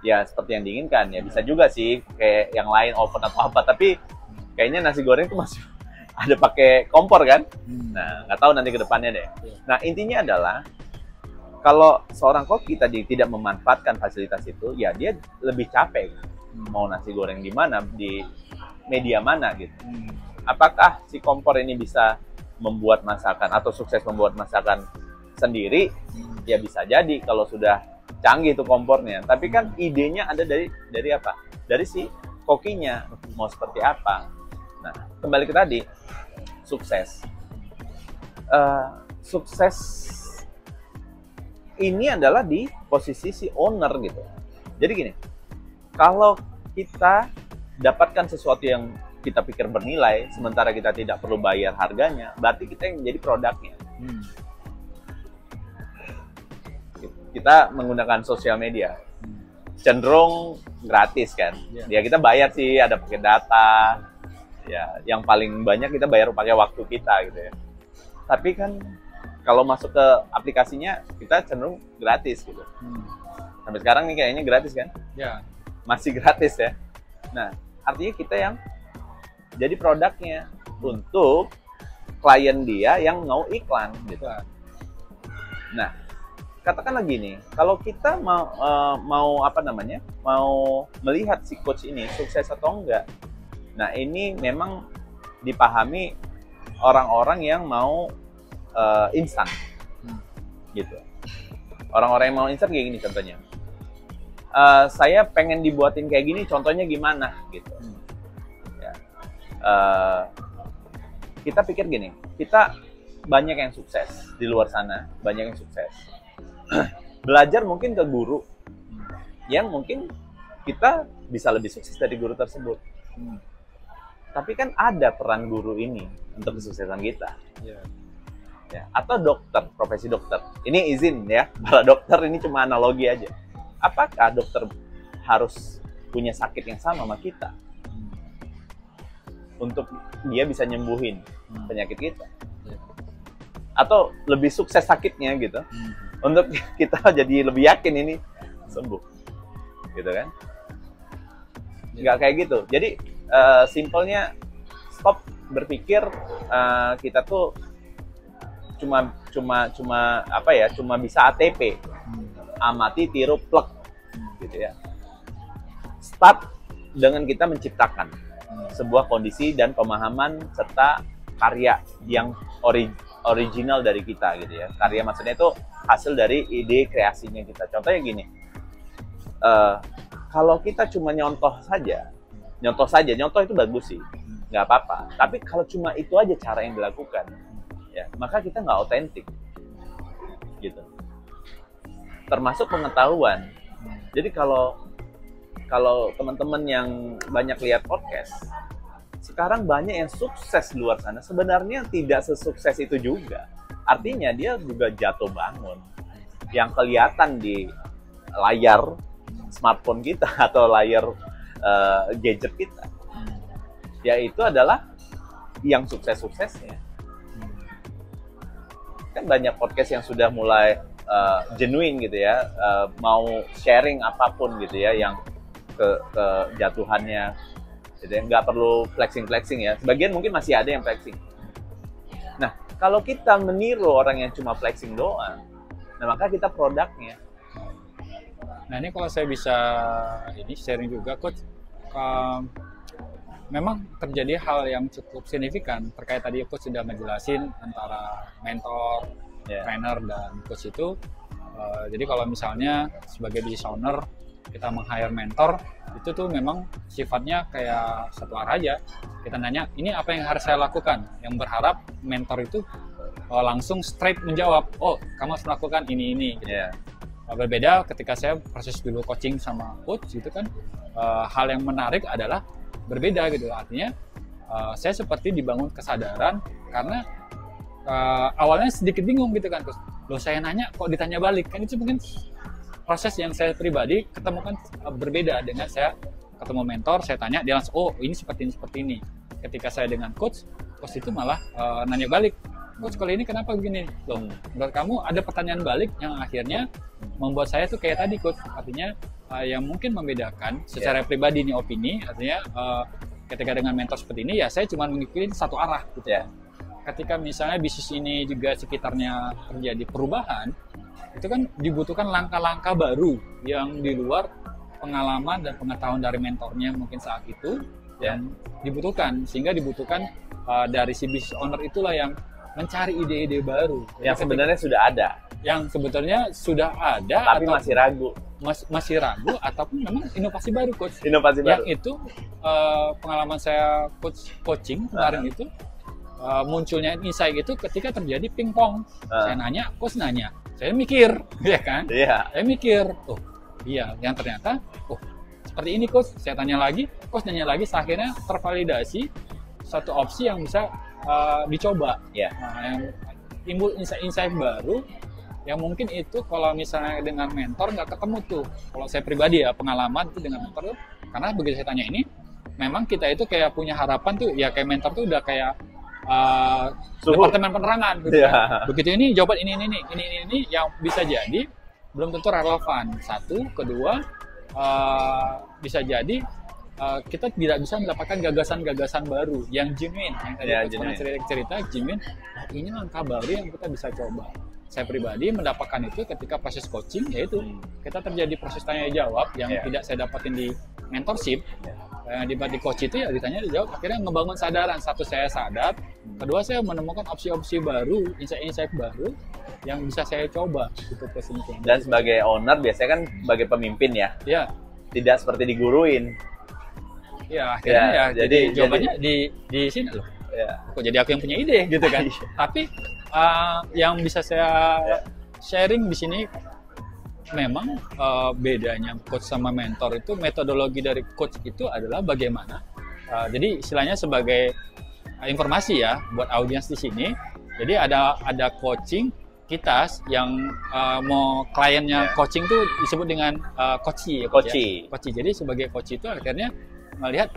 ya seperti yang diinginkan. Ya bisa juga sih kayak yang lain oven atau apa, tapi kayaknya nasi goreng itu masih ada pakai kompor kan. Nah, nggak tahu nanti ke depannya deh. Nah, intinya adalah kalau seorang koki tadi tidak memanfaatkan fasilitas itu, ya dia lebih capek. Mau nasi goreng di mana, di media mana gitu. Apakah si kompor ini bisa membuat masakan atau sukses membuat masakan sendiri? Ya bisa jadi kalau sudah canggih tuh kompornya. Tapi kan idenya ada dari apa? Dari si kokinya mau seperti apa. Nah, kembali ke tadi, sukses. Sukses ini adalah di posisi si owner gitu. Jadi gini, kalau kita dapatkan sesuatu yang kita pikir bernilai, sementara kita tidak perlu bayar harganya, berarti kita yang menjadi produknya. Kita menggunakan sosial media, cenderung gratis kan. Ya kita bayar sih, ada pakai data, ya yang paling banyak kita bayar pakai waktu kita gitu ya. Tapi kan kalau masuk ke aplikasinya kita cenderung gratis gitu. Sampai sekarang nih kayaknya gratis kan? Ya. Masih gratis ya. Nah, artinya kita yang jadi produknya untuk klien dia yang mau iklan gitu. Nah, katakanlah gini, kalau kita mau melihat si coach ini sukses atau enggak. Nah, ini memang dipahami orang-orang yang mau instan, gitu. Orang-orang yang mau instan kayak gini contohnya. Saya pengen dibuatin kayak gini, contohnya gimana, gitu. Ya. Kita pikir gini, kita banyak yang sukses di luar sana, banyak yang sukses. Belajar mungkin ke guru yang mungkin kita bisa lebih sukses dari guru tersebut. Tapi kan ada peran guru ini untuk kesuksesan kita. Ya, atau dokter, profesi dokter. Ini izin ya, para dokter ini cuma analogi aja. Apakah dokter harus punya sakit yang sama sama kita untuk dia bisa nyembuhin penyakit kita? Atau lebih sukses sakitnya gitu, untuk kita jadi lebih yakin ini sembuh, gitu kan? Nggak kayak gitu. Jadi simpelnya stop berpikir kita tuh cuma bisa ATP, amati, tiru, plek, gitu ya. Start dengan kita menciptakan sebuah kondisi dan pemahaman serta karya yang original dari kita gitu ya. Karya maksudnya itu hasil dari ide kreasinya kita. Contohnya gini, kalau kita cuma nyontoh itu bagus sih, nggak apa-apa. Tapi kalau cuma itu aja cara yang dilakukan, ya maka kita nggak otentik, gitu. Termasuk pengetahuan. Jadi kalau teman-teman yang banyak lihat podcast, sekarang banyak yang sukses di luar sana sebenarnya tidak sesukses itu juga. Artinya dia juga jatuh bangun. Yang kelihatan di layar smartphone kita atau layar gadget kita, yaitu adalah yang sukses-suksesnya. Kan banyak podcast yang sudah mulai genuine gitu ya, mau sharing apapun gitu ya, yang kejatuhannya gitu ya, nggak perlu flexing ya. Sebagian mungkin masih ada yang flexing. Nah, kalau kita meniru orang yang cuma flexing doang, Nah, maka kita produknya.
Nah, ini kalau saya bisa ini sharing juga, Coach, memang terjadi hal yang cukup signifikan terkait tadi Coach sudah menjelasin antara mentor, trainer, dan Coach itu. Jadi kalau misalnya sebagai business owner kita meng-hire mentor, itu tuh memang sifatnya kayak satu arah aja. Kita nanya, ini apa yang harus saya lakukan? Yang berharap mentor itu langsung straight menjawab, oh kamu harus melakukan ini. Gitu. Berbeda ketika saya proses dulu coaching sama coach gitu kan, hal yang menarik adalah berbeda gitu. Artinya saya seperti dibangun kesadaran karena awalnya sedikit bingung gitu kan, terus loh saya nanya kok ditanya balik, kan itu mungkin proses yang saya pribadi ketemukan berbeda dengan saya ketemu mentor, saya tanya dia langsung oh ini seperti ini. Ketika saya dengan coach itu malah nanya balik, coach kalau ini kenapa begini? Loh, menurut kamu ada pertanyaan balik yang akhirnya membuat saya tuh kayak tadi, coach. Artinya yang mungkin membedakan secara pribadi ini opini, artinya ketika dengan mentor seperti ini ya saya cuma mengikuti satu arah gitu ya. Ketika misalnya bisnis ini juga sekitarnya terjadi perubahan, itu kan dibutuhkan langkah-langkah baru yang di luar pengalaman dan pengetahuan dari mentornya mungkin saat itu yang dibutuhkan, sehingga dibutuhkan dari si business owner itulah yang mencari ide-ide baru
yang sebenarnya sudah ada, tapi atau
masih ragu ataupun memang inovasi baru, coach.
Baru.
Itu pengalaman saya coaching kemarin itu munculnya insight itu ketika terjadi pingpong. Saya nanya, coach nanya, saya mikir, ya kan? Saya mikir, oh iya, yang ternyata, oh seperti ini coach. Saya tanya lagi, coach nanya lagi, akhirnya tervalidasi satu opsi yang bisa dicoba. Nah, yang timbul insight baru yang mungkin itu kalau misalnya dengan mentor nggak ketemu tuh. Kalau saya pribadi ya pengalaman itu dengan mentor tuh, karena begitu saya tanya ini, memang kita itu kayak punya harapan tuh, ya kayak mentor tuh udah kayak departemen penerangan gitu kan. Begitu ini jawaban ini yang bisa jadi belum tentu relevan. Satu, kedua bisa jadi kita tidak bisa mendapatkan gagasan-gagasan baru yang genuine, yang tadi cerita genuine. Ini langkah baru yang kita bisa coba. Saya pribadi mendapatkan itu ketika proses coaching, yaitu kita terjadi proses tanya jawab yang tidak saya dapatin di mentorship. Di coach itu ya ditanya dijawab, akhirnya ngebangun sadaran. Satu, saya sadar, kedua saya menemukan opsi-opsi baru, insight baru yang bisa saya coba gitu.
Dan sebagai owner biasanya kan sebagai pemimpin ya, tidak seperti diguruin.
Ya akhirnya jadi jawabannya di sini loh. Kok jadi aku yang punya ide gitu kan. Tapi yang bisa saya sharing di sini memang bedanya coach sama mentor itu, metodologi dari coach itu adalah bagaimana. Jadi istilahnya sebagai informasi ya buat audiens di sini. Jadi ada coaching kita yang mau kliennya coaching tuh disebut dengan coachee. Jadi sebagai coach itu akhirnya melihat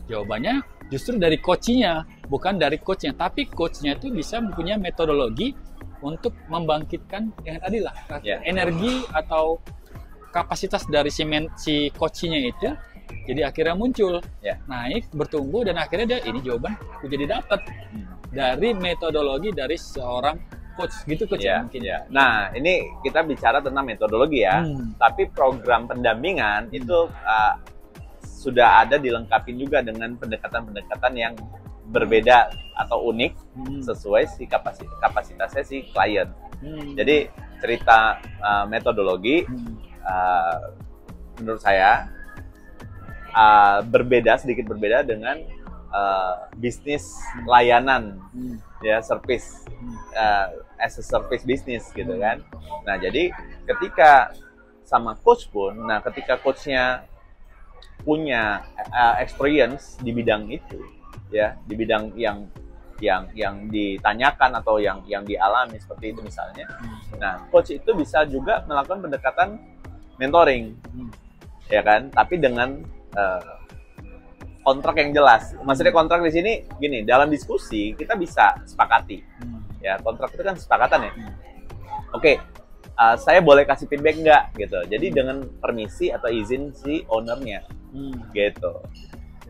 jawabannya justru dari coachee-nya, bukan dari coach-nya, tapi coach-nya itu bisa mempunyai metodologi untuk membangkitkan yang tadi lah energi atau kapasitas dari si coachee-nya itu. Jadi akhirnya muncul, naik, bertumbuh, dan akhirnya dia ini jawaban aku jadi dapat dari metodologi dari seorang coach gitu, coach mungkin.
Nah, ini kita bicara tentang metodologi ya, tapi program pendampingan itu sudah ada dilengkapi juga dengan pendekatan-pendekatan yang berbeda atau unik sesuai si kapasitasnya si klien. Jadi cerita metodologi menurut saya sedikit berbeda dengan bisnis layanan service as a service business gitu kan. Nah, jadi ketika sama coach pun, ketika coachnya punya experience di bidang itu, di bidang yang ditanyakan atau yang dialami seperti itu misalnya. Nah, coach itu bisa juga melakukan pendekatan mentoring, ya kan? Tapi dengan kontrak yang jelas. Maksudnya kontrak di sini gini, dalam diskusi kita bisa sepakati, ya kontrak itu kan kesepakatan ya. Oke. Saya boleh kasih feedback nggak gitu. Jadi dengan permisi atau izin si ownernya gitu.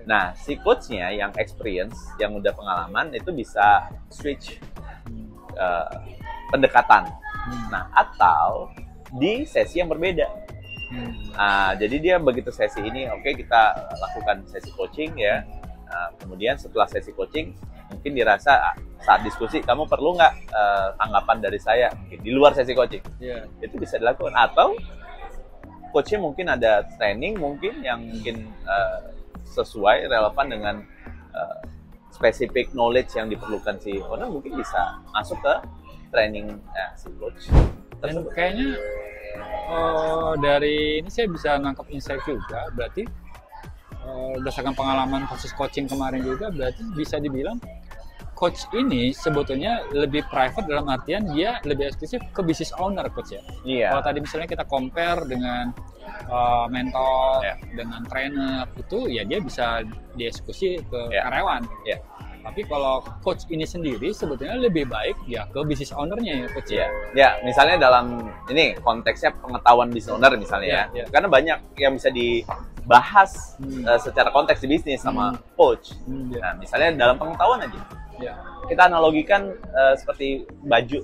Nah, si coachnya yang experience, yang udah pengalaman itu bisa switch pendekatan Nah, atau di sesi yang berbeda. Nah, jadi dia begitu sesi ini, oke, kita lakukan sesi coaching ya. Nah, kemudian setelah sesi coaching, mungkin dirasa saat diskusi, kamu perlu nggak tanggapan dari saya mungkin di luar sesi coaching. Itu bisa dilakukan. Atau coachnya mungkin ada training mungkin yang mungkin sesuai, relevan dengan spesifik knowledge yang diperlukan si owner, mungkin bisa masuk ke training si coach.
Dan kayaknya dari ini saya bisa nangkap insight juga, berarti berdasarkan pengalaman kasus coaching kemarin juga, berarti bisa dibilang coach ini sebetulnya lebih private dalam artian dia lebih eksklusif ke business owner, coach ya. Kalau tadi misalnya kita compare dengan mentor, dengan trainer, itu ya dia bisa dieksekusi ke karyawan. Tapi kalau coach ini sendiri sebetulnya lebih baik ya ke business owner-nya ya, coach.
Ya, misalnya dalam ini konteksnya pengetahuan business owner misalnya ya. Karena banyak yang bisa dibahas secara konteks di bisnis sama coach. Nah, misalnya dalam pengetahuan aja. Kita analogikan seperti baju.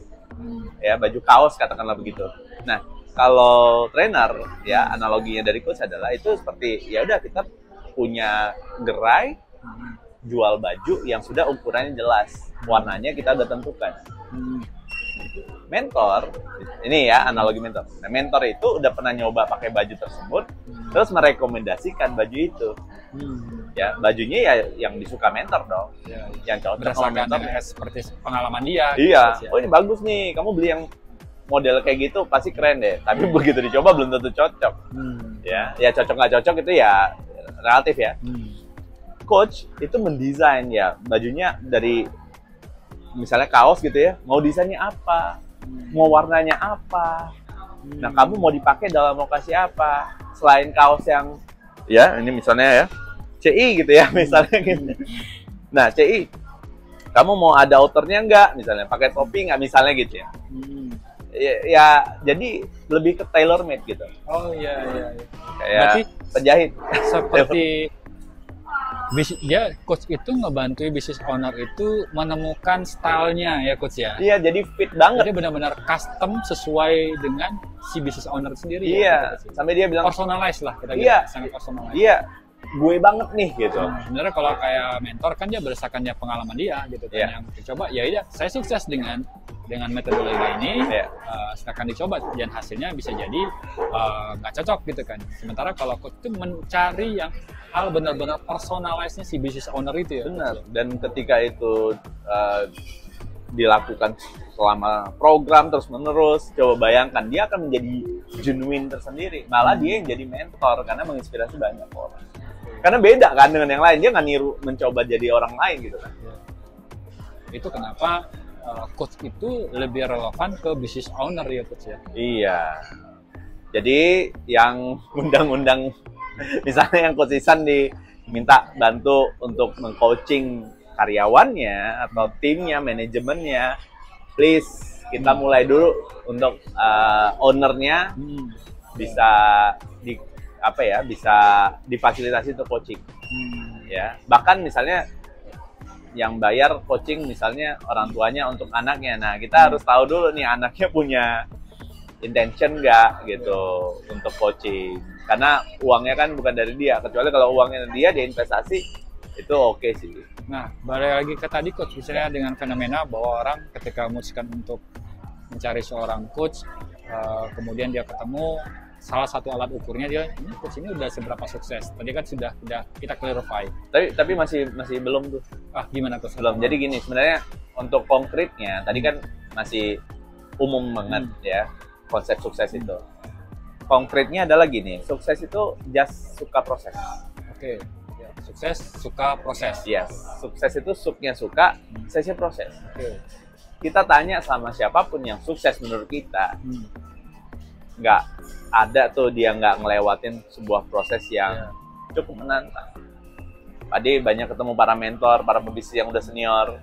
Ya, baju kaos katakanlah begitu. Nah, kalau trainer ya analoginya dari coach adalah itu seperti ya udah kita punya gerai jual baju yang sudah ukurannya jelas, warnanya kita udah tentukan. Mentor, ini ya analogi mentor. Nah, mentor itu udah pernah nyoba pakai baju tersebut, terus merekomendasikan baju itu. Ya, bajunya ya yang disuka mentor dong, yang cocok sama mentor.
Seperti pengalaman dia.
Oh ini bagus nih, kamu beli yang model kayak gitu pasti keren deh. Tapi begitu dicoba belum tentu cocok. Ya cocok nggak cocok itu ya relatif ya. Coach itu mendesain ya bajunya dari misalnya kaos gitu ya, mau desainnya apa, mau warnanya apa, nah kamu mau dipakai dalam lokasi apa, selain kaos yang ya ini misalnya ya CI gitu ya misalnya gitu. Nah CI kamu mau ada outernya nggak, misalnya pakai topi nggak misalnya gitu ya. Ya jadi lebih ke tailor made gitu. Kayak
berarti
penjahit
seperti dia coach itu ngebantu business owner itu menemukan stylenya ya, coach ya.
Iya, jadi fit banget.
Jadi benar-benar custom sesuai dengan si business owner sendiri.
Iya, ya, sampai dia bilang
personalize lah kita bilang, sangat personalize.
Iya, gue banget nih gitu.
Sebenarnya kalau kayak mentor kan dia berdasarkan pengalaman dia gitu kan, yang dicoba ya iya saya sukses dengan metodologi ini, silakan dicoba dan hasilnya bisa jadi nggak cocok gitu kan. Sementara kalau coach itu mencari yang hal benar-benar personalize-nya si business owner itu ya.
Benar. Dan ketika itu dilakukan selama program terus-menerus, coba bayangkan dia akan menjadi genuine tersendiri. Malah dia yang jadi mentor karena menginspirasi banyak orang. Karena beda kan dengan yang lain, dia nggak niru mencoba jadi orang lain gitu kan.
Itu kenapa coach itu lebih relevan ke business owner ya, coach ya.
Iya. Jadi yang undang-undang misalnya yang coach Ihsan diminta bantu untuk meng-coaching karyawannya atau timnya, manajemennya, please kita mulai dulu untuk ownernya bisa bisa difasilitasi untuk coaching. Ya, bahkan misalnya yang bayar coaching misalnya orang tuanya untuk anaknya. Nah, kita harus tahu dulu nih anaknya punya intention nggak gitu untuk coaching. Karena uangnya kan bukan dari dia, kecuali kalau uangnya dari dia investasi, itu oke sih.
Nah, balik lagi ke tadi coach, misalnya dengan fenomena bahwa orang ketika memutuskan untuk mencari seorang coach, kemudian dia ketemu salah satu alat ukurnya dia, ini coach ini udah seberapa sukses. Tadi kan sudah kita clarify.
Tapi masih belum tuh.
Gimana tuh?
Belum. Jadi gini, sebenarnya untuk konkretnya, tadi kan masih umum banget ya konsep sukses itu. Konkretnya adalah gini, sukses itu just suka proses.
Oke. Sukses suka proses.
Yes. Sukses itu suknya suka, suksesnya proses. Kita tanya sama siapapun yang sukses menurut kita, nggak ada tuh dia nggak ngelewatin sebuah proses yang cukup menantang. Tadi banyak ketemu para mentor, para pebisnis yang udah senior.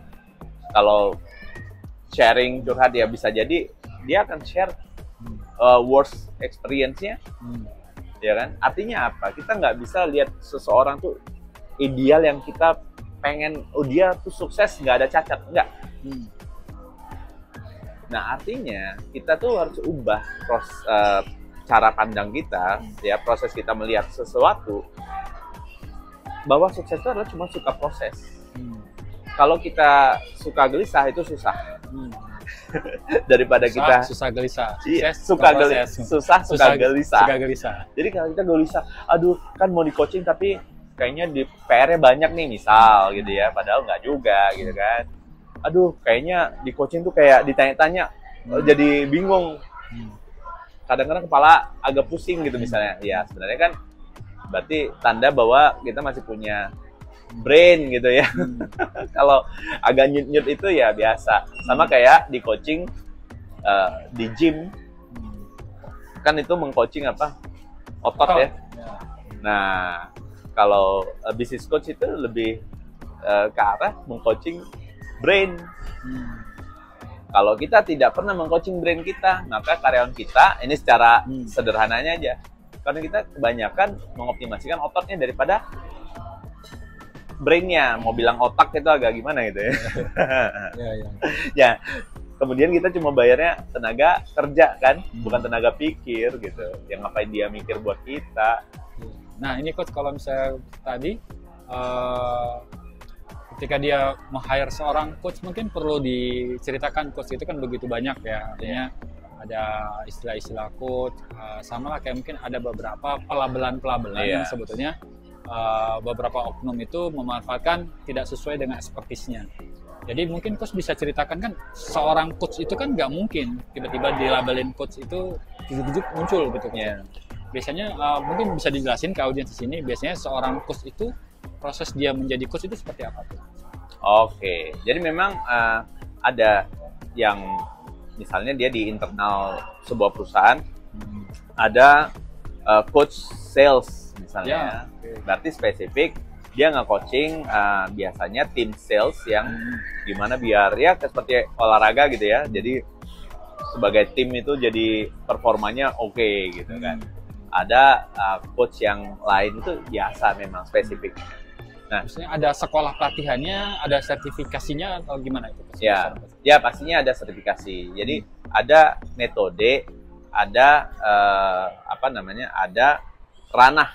Kalau sharing curhat ya bisa jadi dia akan share worst experience-nya, ya kan? Artinya apa? Kita nggak bisa lihat seseorang tuh ideal yang kita pengen, dia tuh sukses nggak ada cacat, nggak. Nah, artinya kita tuh harus ubah cara pandang kita, ya, proses kita melihat sesuatu, bahwa sukses itu adalah cuma suka proses. Kalau kita suka gelisah itu susah. Daripada kita
susah gelisah,
susah suka gelisah.
Suka gelisah.
Jadi kalau kita gelisah, aduh kan mau di coaching tapi kayaknya di PR-nya banyak nih misal gitu ya, padahal nggak juga gitu kan. Aduh kayaknya di coaching tuh kayak ditanya-tanya jadi bingung. Kadang-kadang kepala agak pusing gitu misalnya. Ya sebenarnya kan berarti tanda bahwa kita masih punya brain gitu ya. Kalau agak nyut-nyut itu ya biasa. Sama kayak di coaching, di gym, kan itu meng-coaching apa? Otot ya. Nah, kalau business coach itu lebih ke arah meng-coaching brain. Kalau kita tidak pernah meng-coaching brain kita, maka karyawan kita, ini secara sederhananya aja, karena kita kebanyakan mengoptimasikan ototnya daripada brainnya. Mau bilang otak itu agak gimana gitu ya. Ya, kemudian kita cuma bayarnya tenaga kerja kan, bukan tenaga pikir gitu. Yang ngapain dia mikir buat kita.
Nah ini coach, kalau misalnya tadi ketika dia meng-hire seorang coach, mungkin perlu diceritakan coach itu kan begitu banyak ya, artinya ada istilah-istilah coach, sama lah kayak mungkin ada beberapa pelabelan-pelabelan yang sebetulnya beberapa oknum itu memanfaatkan tidak sesuai dengan expertise-nya. Jadi mungkin coach bisa ceritakan, kan seorang coach itu kan nggak mungkin tiba-tiba dilabelin coach itu ujuk-ujuk muncul gitu. Biasanya mungkin bisa dijelasin ke audiens di sini, biasanya seorang coach itu proses dia menjadi coach itu seperti apa tuh?
Oke, jadi memang ada yang misalnya dia di internal sebuah perusahaan, ada coach sales misalnya, berarti spesifik dia nge-coaching biasanya tim sales yang gimana biar ya seperti olahraga gitu ya, jadi sebagai tim itu jadi performanya oke gitu kan. Ada coach yang lain itu biasa memang spesifik. Nah,
maksudnya ada sekolah pelatihannya, ada sertifikasinya atau gimana itu?
Ya pastinya ada sertifikasi. Jadi ada metode, ada ada ranah,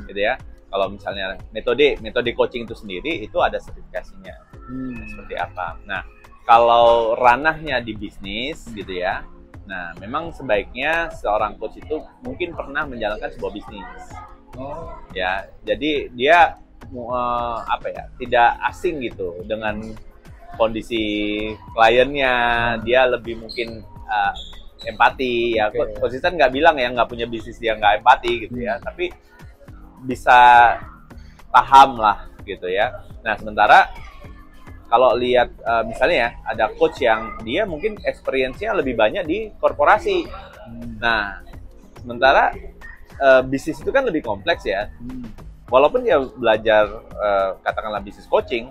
gitu ya. Kalau misalnya metode coaching itu sendiri itu ada sertifikasinya. Seperti apa? Nah, kalau ranahnya di bisnis, gitu ya. Nah, memang sebaiknya seorang coach itu mungkin pernah menjalankan sebuah bisnis. Ya, jadi dia tidak asing gitu dengan kondisi kliennya, dia lebih mungkin empati ya. Konsisten nggak bilang ya nggak punya bisnis dia nggak empati gitu ya, tapi bisa paham lah gitu ya. Nah sementara kalau lihat misalnya ya ada coach yang dia mungkin experience-nya lebih banyak di korporasi. Nah sementara bisnis itu kan lebih kompleks ya. Walaupun dia belajar katakanlah bisnis coaching,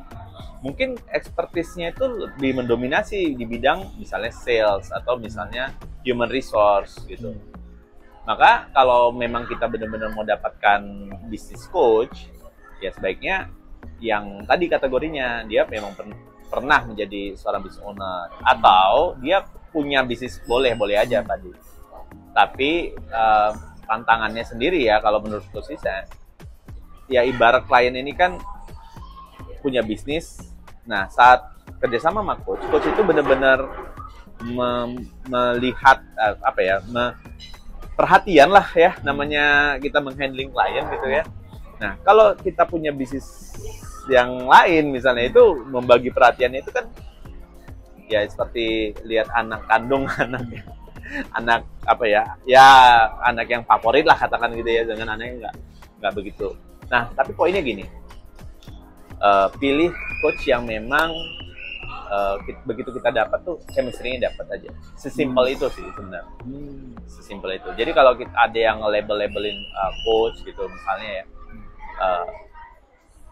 mungkin expertise-nya itu lebih mendominasi di bidang misalnya sales atau misalnya human resource gitu. Maka kalau memang kita benar-benar mau dapatkan bisnis coach, ya sebaiknya yang tadi kategorinya dia memang pernah menjadi seorang business owner atau dia punya bisnis, boleh aja tadi. Tapi tantangannya sendiri ya kalau menurut coach saya, ya ibarat klien ini kan punya bisnis. Nah saat kerjasama sama coach itu benar-benar melihat perhatian lah ya, namanya kita menghandling klien gitu ya. Nah kalau kita punya bisnis yang lain misalnya, itu membagi perhatiannya itu kan ya seperti lihat anak kandung, anak anak yang favorit lah katakan gitu ya, dengan anaknya nggak begitu. Nah, tapi poinnya gini, pilih coach yang memang begitu kita dapat tuh chemistry-nya dapat aja. Sesimpel itu sih sebenarnya. Sesimpel itu. Jadi kalau kita ada yang labelin coach gitu misalnya ya,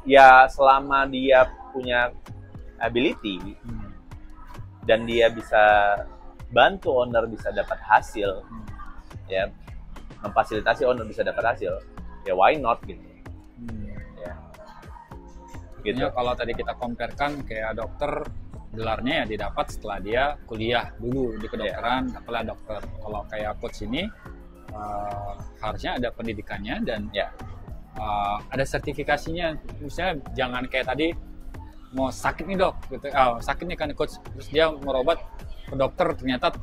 ya selama dia punya ability dan dia bisa bantu owner bisa dapat hasil, ya memfasilitasi owner bisa dapat hasil, ya why not gitu.
Gitu. Kalau tadi kita comparekan kayak dokter gelarnya ya didapat setelah dia kuliah dulu di kedokteran, apalah dokter. Kalau kayak coach ini harusnya ada pendidikannya dan ada sertifikasinya. Misalnya jangan kayak tadi mau sakit nih dok, gitu. Sakit nih kan coach, terus dia merobat ke dokter ternyata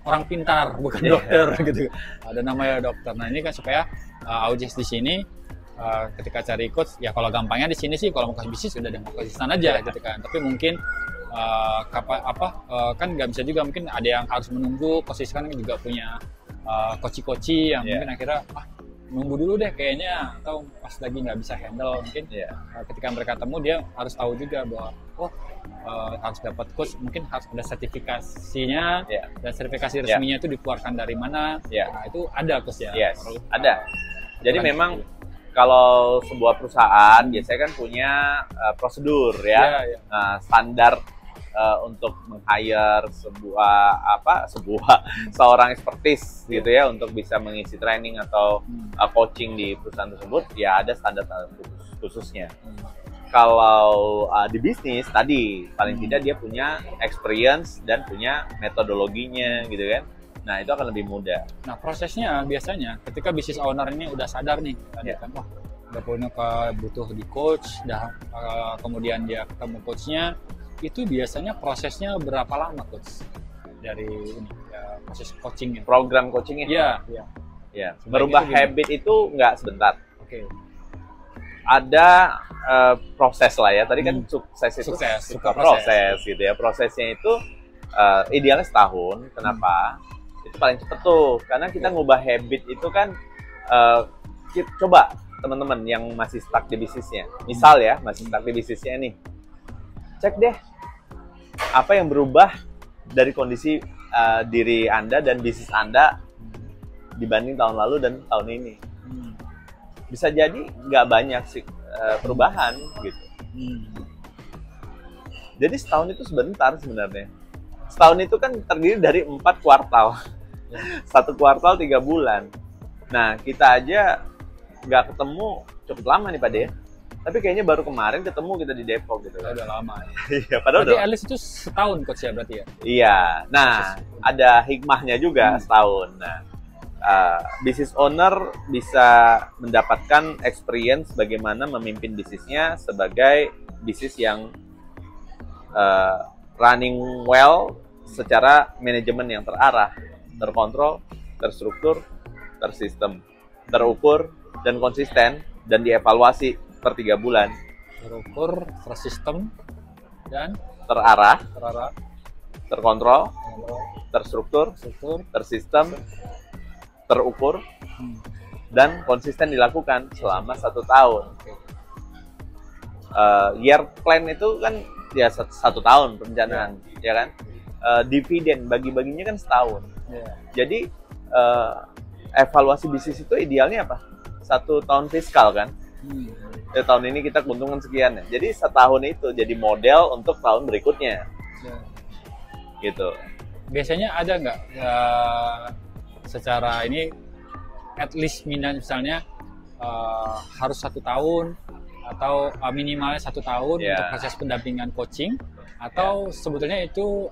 orang pintar bukan dokter gitu. Ada namanya dokter. Nah ini kan supaya audiens di sini ketika cari coach ya kalau gampangnya di sini sih kalau mau ke bisnis sudah ada mau ke sana aja gitu kan. Tapi mungkin kan nggak bisa juga, mungkin ada yang harus menunggu. Coach kan juga punya coach-coach yang mungkin akhirnya nunggu dulu deh kayaknya, atau pas lagi nggak bisa handle mungkin ketika mereka temu dia harus tahu juga bahwa harus dapat coach, mungkin harus ada sertifikasinya dan sertifikasi resminya itu dikeluarkan dari mana. Nah itu ada coach ya.
Ada. Jadi memang kalau sebuah perusahaan biasanya kan punya prosedur standar untuk meng-hire seorang expertise gitu ya untuk bisa mengisi training atau coaching di perusahaan tersebut, ya ada standar khususnya. Kalau di bisnis tadi paling tidak dia punya experience dan punya metodologinya gitu kan. Nah itu akan lebih mudah.
Nah prosesnya biasanya ketika business owner ini udah sadar nih kan, wah udah punya butuh di coach, kemudian dia ketemu coachnya, itu biasanya prosesnya berapa lama coach dari ini proses coachingnya?
Program coachingnya? Iya. Merubah habit itu nggak sebentar.
Oke.
Ada proses lah ya. Tadi kan sukses itu suka proses gitu ya. Prosesnya itu idealnya setahun. Kenapa? Itu paling cepet tuh. Karena kita ngubah habit itu kan coba teman-teman yang masih stuck di bisnisnya. Misal ya, masih stuck di bisnisnya nih. Cek deh apa yang berubah dari kondisi diri Anda dan bisnis Anda dibanding tahun lalu dan tahun ini. Bisa jadi nggak banyak sih perubahan gitu. Jadi setahun itu sebentar sebenarnya. Setahun itu kan terdiri dari 4 kuartal. 1 kuartal 3 bulan. Nah kita aja nggak ketemu cukup lama nih Pak De. Tapi kayaknya baru kemarin ketemu kita di Depok gitu.
Udah lama ya.
Iya, padahal
berarti at least itu setahun coach ya berarti ya?
Iya. Nah, ada hikmahnya juga setahun. Nah, business owner bisa mendapatkan experience bagaimana memimpin bisnisnya sebagai bisnis yang running well secara manajemen yang terarah, terkontrol, terstruktur, tersistem, terukur, dan konsisten, dan dievaluasi per 3 bulan.
Terukur, tersistem, dan
terarah, terkontrol, terstruktur, tersistem, terukur, dan konsisten dilakukan selama 1 tahun. Year plan itu kan ya 1 tahun perencanaan, ya kan? Dividen bagi-baginya kan setahun. Jadi evaluasi bisnis itu idealnya apa? 1 tahun fiskal kan? Tahun ini kita keuntungan sekian ya. Jadi setahun itu jadi model untuk tahun berikutnya. Gitu.
Biasanya ada nggak secara ini at least misalnya harus 1 tahun atau minimalnya 1 tahun untuk proses pendampingan coaching, atau sebetulnya itu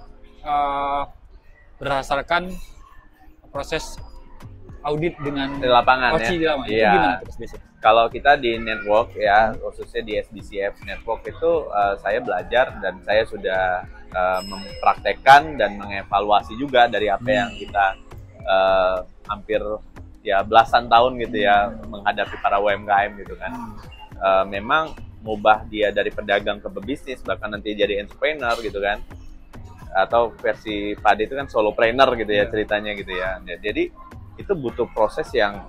berdasarkan proses audit dengan
di lapangan
coaching di lapangan. Itu gimana terus biasanya?
Kalau kita di network ya, khususnya di SBCF Network itu saya belajar dan saya sudah mempraktekkan dan mengevaluasi juga dari apa yang kita hampir ya belasan tahun gitu ya menghadapi para UMKM gitu kan. Memang mengubah dia dari pedagang ke pebisnis, bahkan nanti jadi entrepreneur gitu kan. Atau versi Pade itu kan solopreneur gitu ya ceritanya gitu ya. Jadi itu butuh proses yang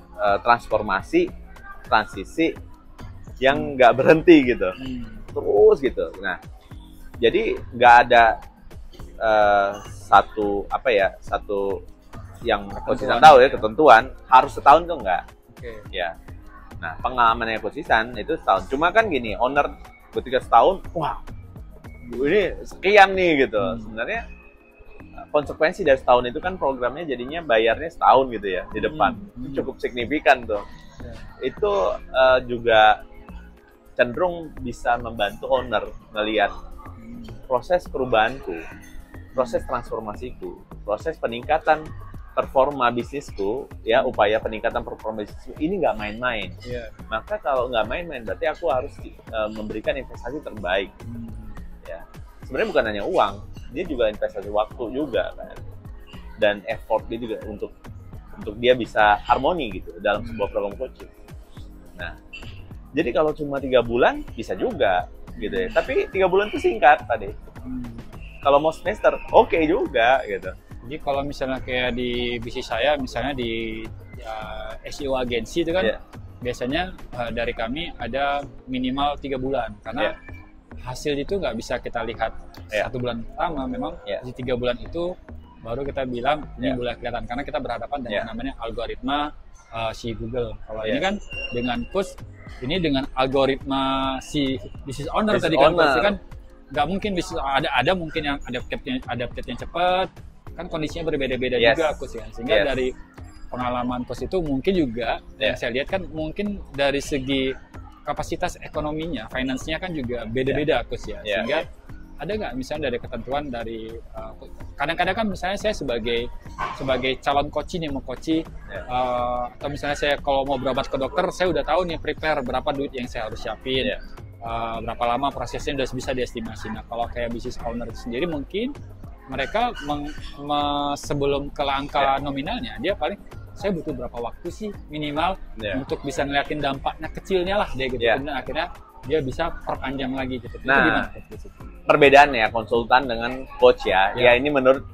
transisi yang nggak berhenti gitu, terus gitu. Nah, jadi nggak ada satu yang konsisten tahu ya ketentuan harus setahun tuh nggak. Ya. Nah, pengalamannya konsisten itu setahun. Cuma kan gini, owner ketika setahun, wah, ini sekian nih gitu. Sebenarnya konsekuensi dari setahun itu kan programnya jadinya bayarnya setahun gitu ya di depan. Cukup signifikan tuh. Itu juga cenderung bisa membantu owner melihat proses perubahanku, proses transformasiku, proses peningkatan performa bisnisku, ya upaya peningkatan performa bisnisku ini nggak main-main. Maka kalau nggak main-main berarti aku harus memberikan investasi terbaik. Ya, sebenarnya bukan hanya uang, dia juga investasi waktu juga kan, dan effort dia juga untuk dia bisa harmoni gitu dalam sebuah program coaching. Nah, jadi kalau cuma 3 bulan bisa juga gitu ya. Tapi 3 bulan itu singkat tadi. Kalau mau semester, oke juga gitu.
Jadi kalau misalnya kayak di bisnis saya, misalnya di SEO agensi itu kan, biasanya dari kami ada minimal 3 bulan. Karena hasil itu nggak bisa kita lihat 1 bulan pertama. Memang di 3 bulan itu baru kita bilang ini mulai kelihatan. Karena kita berhadapan dengan namanya algoritma si Google. Kalau ini kan dengan coach, ini dengan algoritma si business owner tadi kan, pasti kan nggak mungkin bisa ada mungkin yang adaptnya cepat, kan kondisinya berbeda-beda juga coach ya, sehingga dari pengalaman coach itu mungkin juga yang saya lihat kan mungkin dari segi kapasitas ekonominya, finance-nya kan juga beda-beda coach ya, sehingga ada nggak misalnya dari ketentuan dari kadang-kadang kan misalnya saya sebagai calon coach nih mau coach atau misalnya saya kalau mau berobat ke dokter, saya udah tahu nih prepare berapa duit yang saya harus siapin, berapa lama prosesnya udah bisa diestimasi. Nah kalau kayak business owner sendiri mungkin mereka sebelum ke angka nominalnya, dia paling saya butuh berapa waktu sih minimal untuk bisa ngeliatin dampaknya kecilnya lah dia gitu. Dan akhirnya dia bisa perpanjang lagi gitu.
Nah, itu perbedaannya konsultan dengan coach ya. Ya ini menurut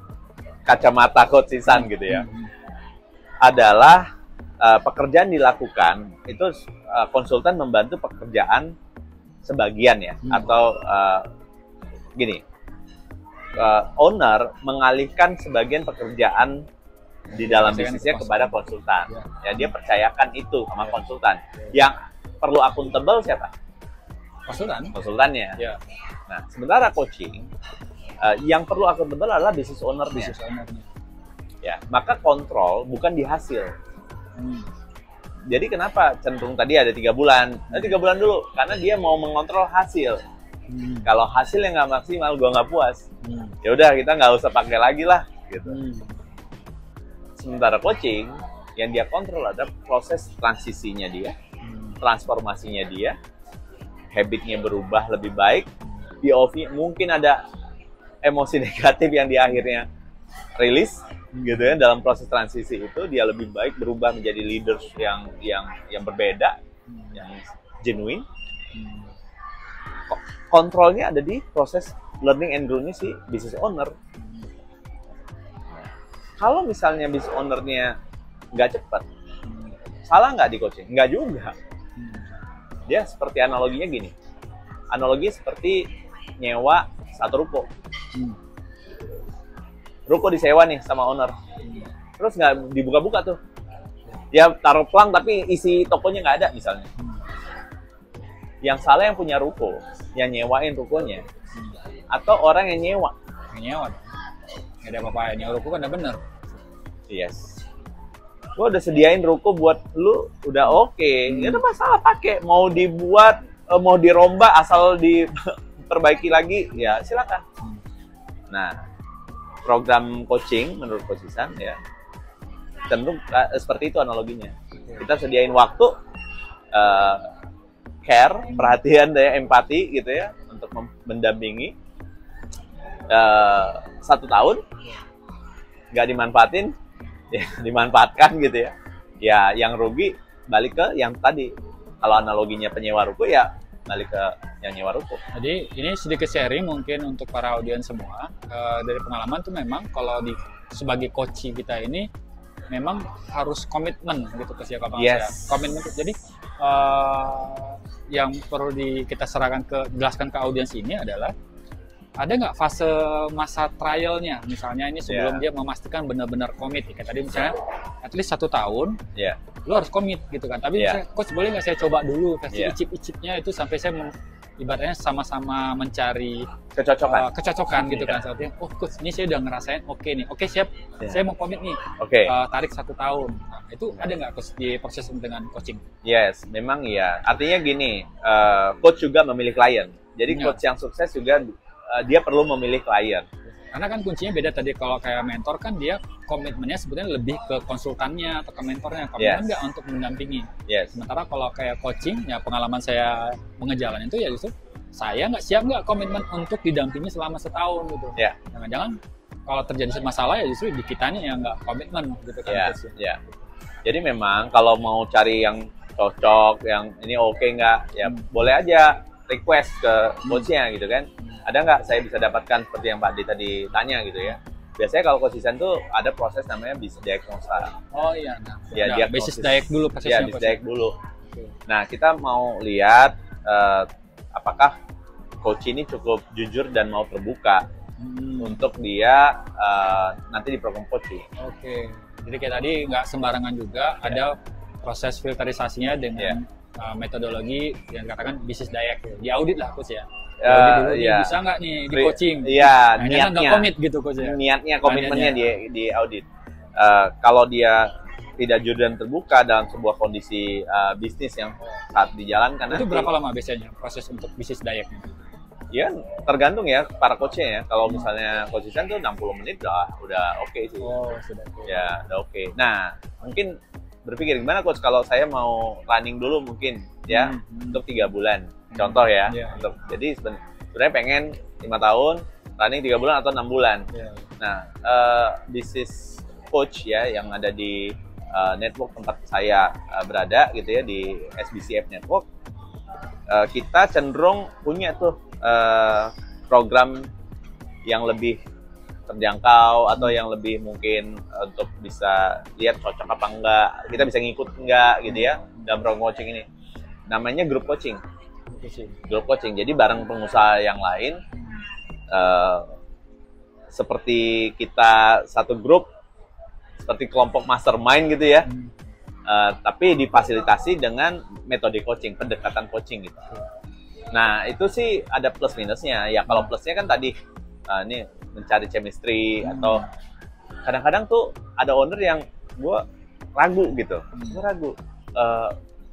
kacamata coach Ihsan gitu ya. Adalah pekerjaan dilakukan itu konsultan membantu pekerjaan sebagian ya, atau gini. Owner mengalihkan sebagian pekerjaan di dalam bisnisnya kepada konsultan. Ya, dia percayakan itu sama konsultan. Yang perlu akuntabel siapa? Konsultannya. Nah, sementara coaching yang perlu akuntabel adalah business owner-nya. Ya, maka kontrol bukan di hasil. Jadi kenapa cenderung tadi ada 3 bulan? 3 bulan dulu karena dia mau mengontrol hasil. Kalau hasilnya nggak maksimal, gua nggak puas. Ya udah kita nggak usah pakai lagi lah, gitu. Sementara coaching yang dia kontrol ada proses transisinya dia, transformasinya dia, habitnya berubah lebih baik, POV mungkin ada emosi negatif yang di akhirnya rilis, gitu ya. Dalam proses transisi itu dia lebih baik berubah menjadi leaders yang berbeda, yang genuine. Kontrolnya ada di proses learning and growing si business owner. Kalau misalnya business ownernya nggak cepat, salah nggak di coaching? Nggak juga. Dia seperti analoginya gini. Analoginya seperti nyewa satu ruko. Ruko disewa nih sama owner. Terus nggak dibuka-buka tuh. Dia taruh pelang tapi isi tokonya nggak ada misalnya. Yang salah yang punya ruko, yang nyewain rukonya, atau orang yang nyewa.
Yang nyewa, nggak ada apa-apa. Nyewa ruko kan udah bener.
Yes. Gua udah sediain ruko buat lu, udah oke. Nggak ada masalah pakai. Mau dibuat, mau dirombak, asal diperbaiki lagi, ya silakan. Nah, program coaching menurut Coach Ihsan ya, cenderung seperti itu analoginya. Kita sediain waktu, care, perhatian, daya empati gitu ya, untuk mendampingi 1 tahun nggak dimanfaatin, ya dimanfaatkan gitu ya. Ya yang rugi balik ke yang tadi. Kalau analoginya penyewa ruko ya balik ke yang nyewa ruko.
Jadi ini sedikit sharing mungkin untuk para audiens semua. Dari pengalaman tuh memang kalau sebagai coach kita ini memang harus komitmen gitu ke siapa saya. Komitmen. Jadi yang perlu kita jelaskan ke audiens ini adalah ada nggak fase masa trialnya, misalnya ini sebelum dia memastikan benar-benar komit. Kayak tadi misalnya at least 1 tahun, lu harus komit gitu kan. Tapi misalnya, coach boleh nggak saya coba dulu kasih icip-icipnya itu sampai saya ibaratnya sama-sama mencari kecocokan gitu kan. Sepertinya, oh coach ini saya udah ngerasain oke nih, oke siap, saya mau komit nih, tarik 1 tahun. Nah, itu ada nggak coach di proses dengan coaching?
Yes, memang iya. Artinya gini, coach juga memilih klien. Jadi coach yang sukses juga dia perlu memilih klien.
Karena kan kuncinya beda tadi, kalau kayak mentor kan dia komitmennya sebetulnya lebih ke konsultannya atau ke mentornya, komitmen nggak untuk mendampingi. Sementara kalau kayak coaching, ya pengalaman saya mengejalan itu ya justru saya nggak siap nggak komitmen untuk didampingi selama setahun gitu. Jangan-jangan kalau terjadi masalah ya justru di kitanya yang nggak komitmen gitu kan.
Jadi memang kalau mau cari yang cocok, yang ini oke nggak, ya boleh aja request ke coachnya gitu kan. Ada nggak saya bisa dapatkan seperti yang Pak Adi tadi tanya gitu ya. Biasanya kalau konsisten tuh ada proses namanya business diagnosa.
Oh iya,
dia
business diag dulu prosesnya.
Business diag dulu. Nah, kita mau lihat apakah coach ini cukup jujur dan mau terbuka untuk dia nanti di program coaching.
Jadi kayak tadi nggak sembarangan juga, ada proses filterisasinya dengan metodologi yang katakan business diag, diaudit lah coach ya. Dulu bisa nggak nih di coaching?
Niatnya
nggak komit gitu coach ya.
Niatnya, komitmennya di audit. Kalau dia tidak jujur dan terbuka dalam sebuah kondisi bisnis yang saat dijalankan,
itu berapa lama biasanya proses untuk business diagnya?
Ya tergantung ya para coachnya ya. Kalau misalnya konsisten tuh 60 menit udah oke sih.
Sudah oke.
Ya udah oke. Nah mungkin berpikir gimana coach kalau saya mau running dulu mungkin ya untuk 3 bulan. Contoh ya, jadi sebenarnya pengen 5 tahun, running 3 bulan atau 6 bulan. Nah, bisnis coach ya yang ada di network tempat saya berada gitu ya, di SBCF Network, kita cenderung punya tuh program yang lebih terjangkau atau yang lebih mungkin untuk bisa lihat cocok apa enggak, kita bisa ngikut enggak gitu ya dalam program coaching ini. Namanya group coaching. Jadi bareng pengusaha yang lain, seperti kita satu grup, seperti kelompok mastermind gitu ya, tapi difasilitasi dengan metode coaching, pendekatan coaching gitu. Nah itu sih ada plus minusnya ya. Kalau plusnya kan tadi ini mencari chemistry, atau kadang-kadang tuh ada owner yang gue ragu gitu,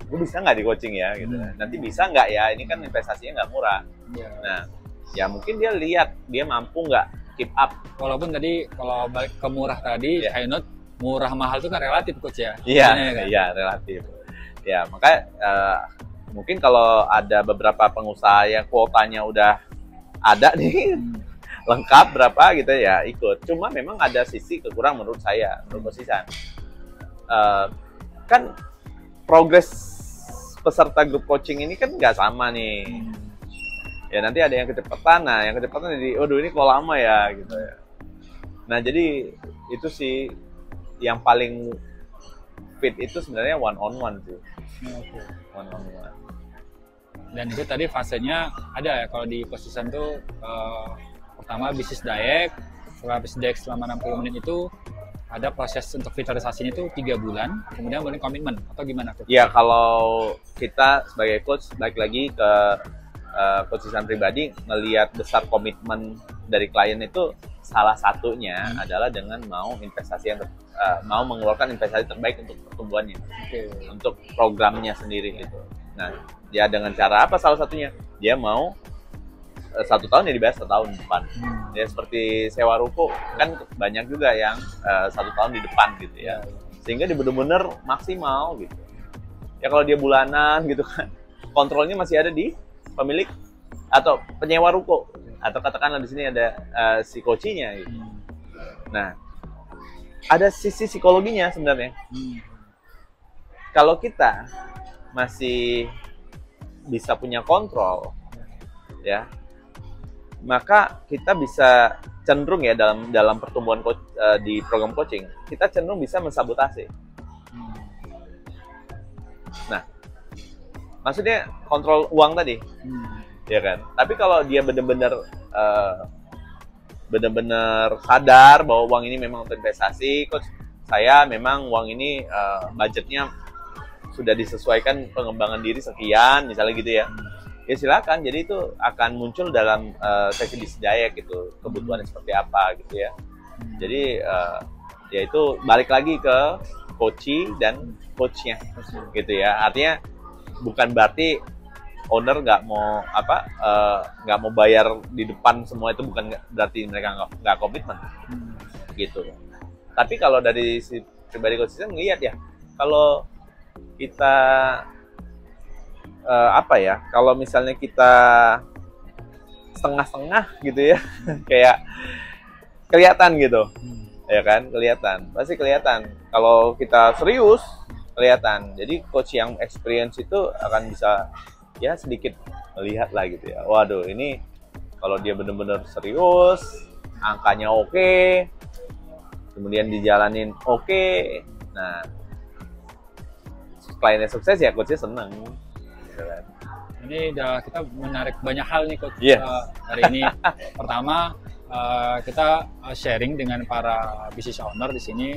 gue bisa nggak di coaching ya gitu, nanti bisa nggak ya, ini kan investasinya nggak murah. Nah ya mungkin dia lihat dia mampu nggak keep up.
Walaupun tadi kalau balik ke murah tadi, Hainut, murah mahal itu kan relatif coach ya.
Iya relatif ya. Makanya mungkin kalau ada beberapa pengusaha yang kuotanya udah ada nih lengkap berapa gitu ya ikut. Cuma memang ada sisi kekurangan menurut saya, menurut posisian. Kan progres peserta grup coaching ini kan nggak sama nih. Ya nanti ada yang kecepatan, yang kecepatan jadi, ini kok lama ya gitu ya. Nah jadi itu sih yang paling fit itu sebenarnya one on one sih. One on one.
Dan itu tadi fasenya ada ya kalau di posisian tuh pertama business diag, setelah business diag selama 60 menit itu ada proses untuk filterisasinya itu 3 bulan, kemudian boleh komitmen atau gimana coach?
Ya kalau kita sebagai coach balik lagi ke coachisan pribadi, ngelihat besar komitmen dari klien itu salah satunya adalah dengan mau investasi yang mau mengeluarkan investasi terbaik untuk pertumbuhannya, untuk programnya sendiri gitu. Nah dia dengan cara apa? Salah satunya dia mau 1 tahun ya dibayar 1 tahun depan. Ya seperti sewa ruko kan banyak juga yang 1 tahun di depan gitu ya. Sehingga dia benar-benar maksimal gitu. Ya kalau dia bulanan gitu kan, kontrolnya masih ada di pemilik atau penyewa ruko, atau katakanlah di sini ada si coachnya gitu. Nah, ada sisi psikologinya sebenarnya. Kalau kita masih bisa punya kontrol ya, maka kita bisa cenderung ya dalam pertumbuhan di program coaching, kita cenderung bisa mensabotase. Nah, maksudnya kontrol uang tadi, ya kan? Tapi kalau dia benar-benar sadar bahwa uang ini memang untuk investasi, coach, saya memang uang ini budgetnya sudah disesuaikan pengembangan diri sekian, misalnya gitu ya. Ya silakan, jadi itu akan muncul dalam sesi business diag gitu, kebutuhannya seperti apa gitu ya. Jadi ya itu balik lagi ke coachee dan coachnya gitu ya. Artinya bukan berarti owner nggak mau nggak mau bayar di depan semua, itu bukan berarti mereka nggak komitmen gitu. Tapi kalau dari si pribadi konsisten ngelihat ya, kalau kita kalau misalnya kita setengah-setengah gitu ya, kayak kelihatan gitu, ya kan, kelihatan, pasti kelihatan. Kalau kita serius, kelihatan. Jadi coach yang experience itu akan bisa ya sedikit melihat lah gitu ya. Waduh, ini kalau dia benar-benar serius, angkanya oke, kemudian dijalanin oke. Nah, kliennya sukses ya coachnya seneng. Gitu kan.
Ini udah kita menarik banyak hal nih coach hari ini. Pertama, kita sharing dengan para business owner di sini.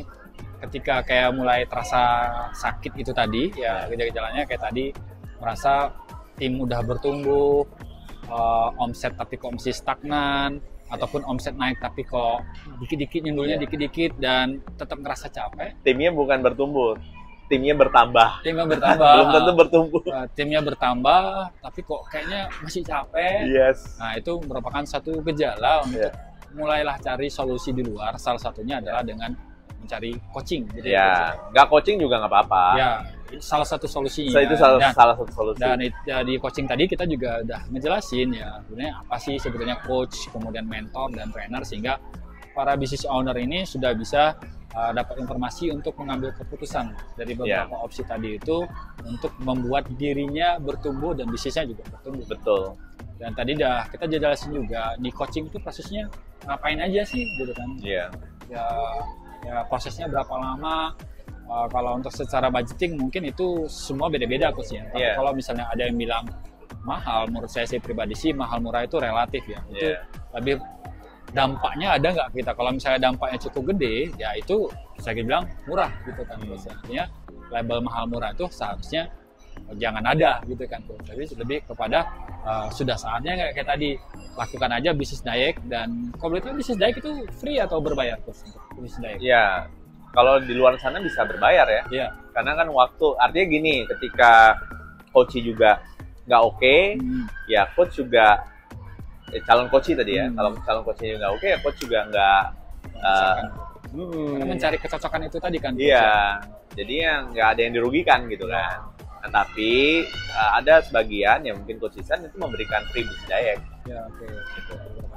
Ketika kayak mulai terasa sakit itu tadi, ya gejala-gejalanya kayak tadi merasa tim udah bertumbuh, omset tapi kok masih stagnan, ataupun omset naik tapi kok dikit-dikit nyundulnya dikit-dikit dan tetap ngerasa capek.
Timnya bukan bertumbuh, timnya bertambah.
Timnya bertambah.
Belum tentu bertumbuh.
Timnya bertambah, tapi kok kayaknya masih capek.
Yes.
Nah, itu merupakan satu gejala untuk mulailah cari solusi di luar. Salah satunya adalah dengan mencari coaching. Jadi
nggak coaching juga nggak apa-apa.
Ya, salah satu solusinya.
Itu salah satu solusi.
Dan di coaching tadi kita juga udah ngejelasin ya sebenarnya apa sih sebetulnya coach, kemudian mentor dan trainer, sehingga para business owner ini sudah bisa dapat informasi untuk mengambil keputusan dari beberapa opsi tadi itu untuk membuat dirinya bertumbuh dan bisnisnya juga bertumbuh.
Betul.
Dan tadi kita jelasin juga di coaching itu prosesnya ngapain aja sih gitu kan.
Iya.
Ya prosesnya berapa lama. Kalau untuk secara budgeting mungkin itu semua beda-beda coach ya. Tapi kalau misalnya ada yang bilang mahal, menurut saya sih pribadi sih mahal murah itu relatif ya. Itu lebih dampaknya ada nggak kita. Kalau misalnya dampaknya cukup gede, ya itu bisa dibilang murah gitu kan. Artinya label mahal murah itu seharusnya jangan ada gitu kan. Tapi lebih kepada sudah saatnya kayak tadi lakukan aja bisnis direct. Dan kalau boleh tahu bisnis direct itu free atau berbayar coach untuk bisnis direct?
Iya. Kalau di luar sana bisa berbayar ya.
Iya.
Karena kan artinya gini, ketika coach juga nggak oke, ya coach juga calon coach tadi ya. Kalau calon coachnya nggak oke, ya coach juga nggak.
Karena mencari kecocokan itu tadi kan.
Iya. Jadi yang nggak ada yang dirugikan gitu kan. Nah, tapi ada sebagian yang mungkin konsisten itu memberikan free business direct.
Ya, oke.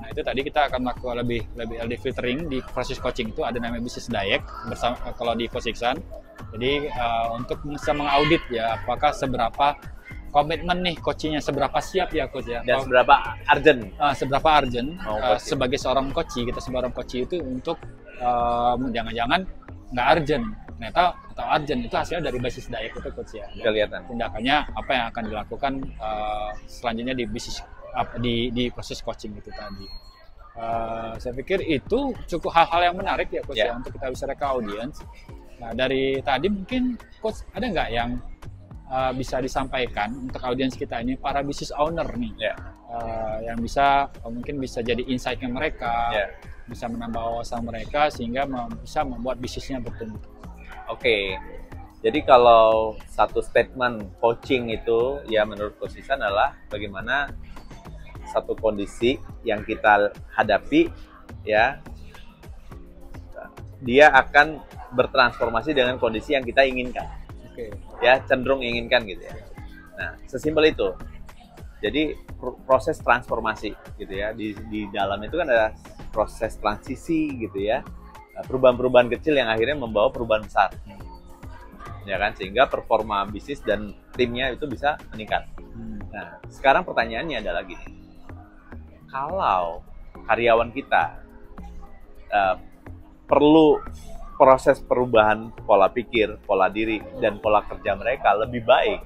Nah, itu tadi kita akan melakukan lebih LD filtering di proses coaching itu ada namanya business direct bersama kalau di Coachiksan. Jadi untuk bisa mengaudit ya apakah seberapa komitmen nih coachingnya, seberapa siap ya coach ya.
Dan seberapa urgent.
Sebagai seorang coach, kita seorang coach itu untuk jangan-jangan nggak urgent. Ternyata atau urgent itu hasilnya dari basis direct itu coach ya.
Kelihatan.
Tindakannya apa yang akan dilakukan selanjutnya di bisnis di proses coaching itu tadi. Saya pikir itu cukup hal-hal yang menarik ya coach ya untuk kita bisa ke audiens. Nah dari tadi mungkin coach ada nggak yang bisa disampaikan untuk audiens kita ini para business owner nih yang mungkin bisa jadi insight-nya mereka, bisa menambah wawasan mereka sehingga bisa membuat bisnisnya bertumbuh.
Oke. Jadi kalau satu statement coaching itu ya menurut Coachiksan adalah bagaimana satu kondisi yang kita hadapi ya dia akan bertransformasi dengan kondisi yang kita inginkan. Ya cenderung inginkan gitu ya. Nah sesimpel itu. Jadi proses transformasi gitu ya di dalam itu kan ada proses transisi gitu ya, perubahan-perubahan kecil yang akhirnya membawa perubahan besar. Ya kan, sehingga performa bisnis dan timnya itu bisa meningkat. Nah sekarang pertanyaannya adalah gini, kalau karyawan kita perlu proses perubahan pola pikir, pola diri, dan pola kerja mereka lebih baik,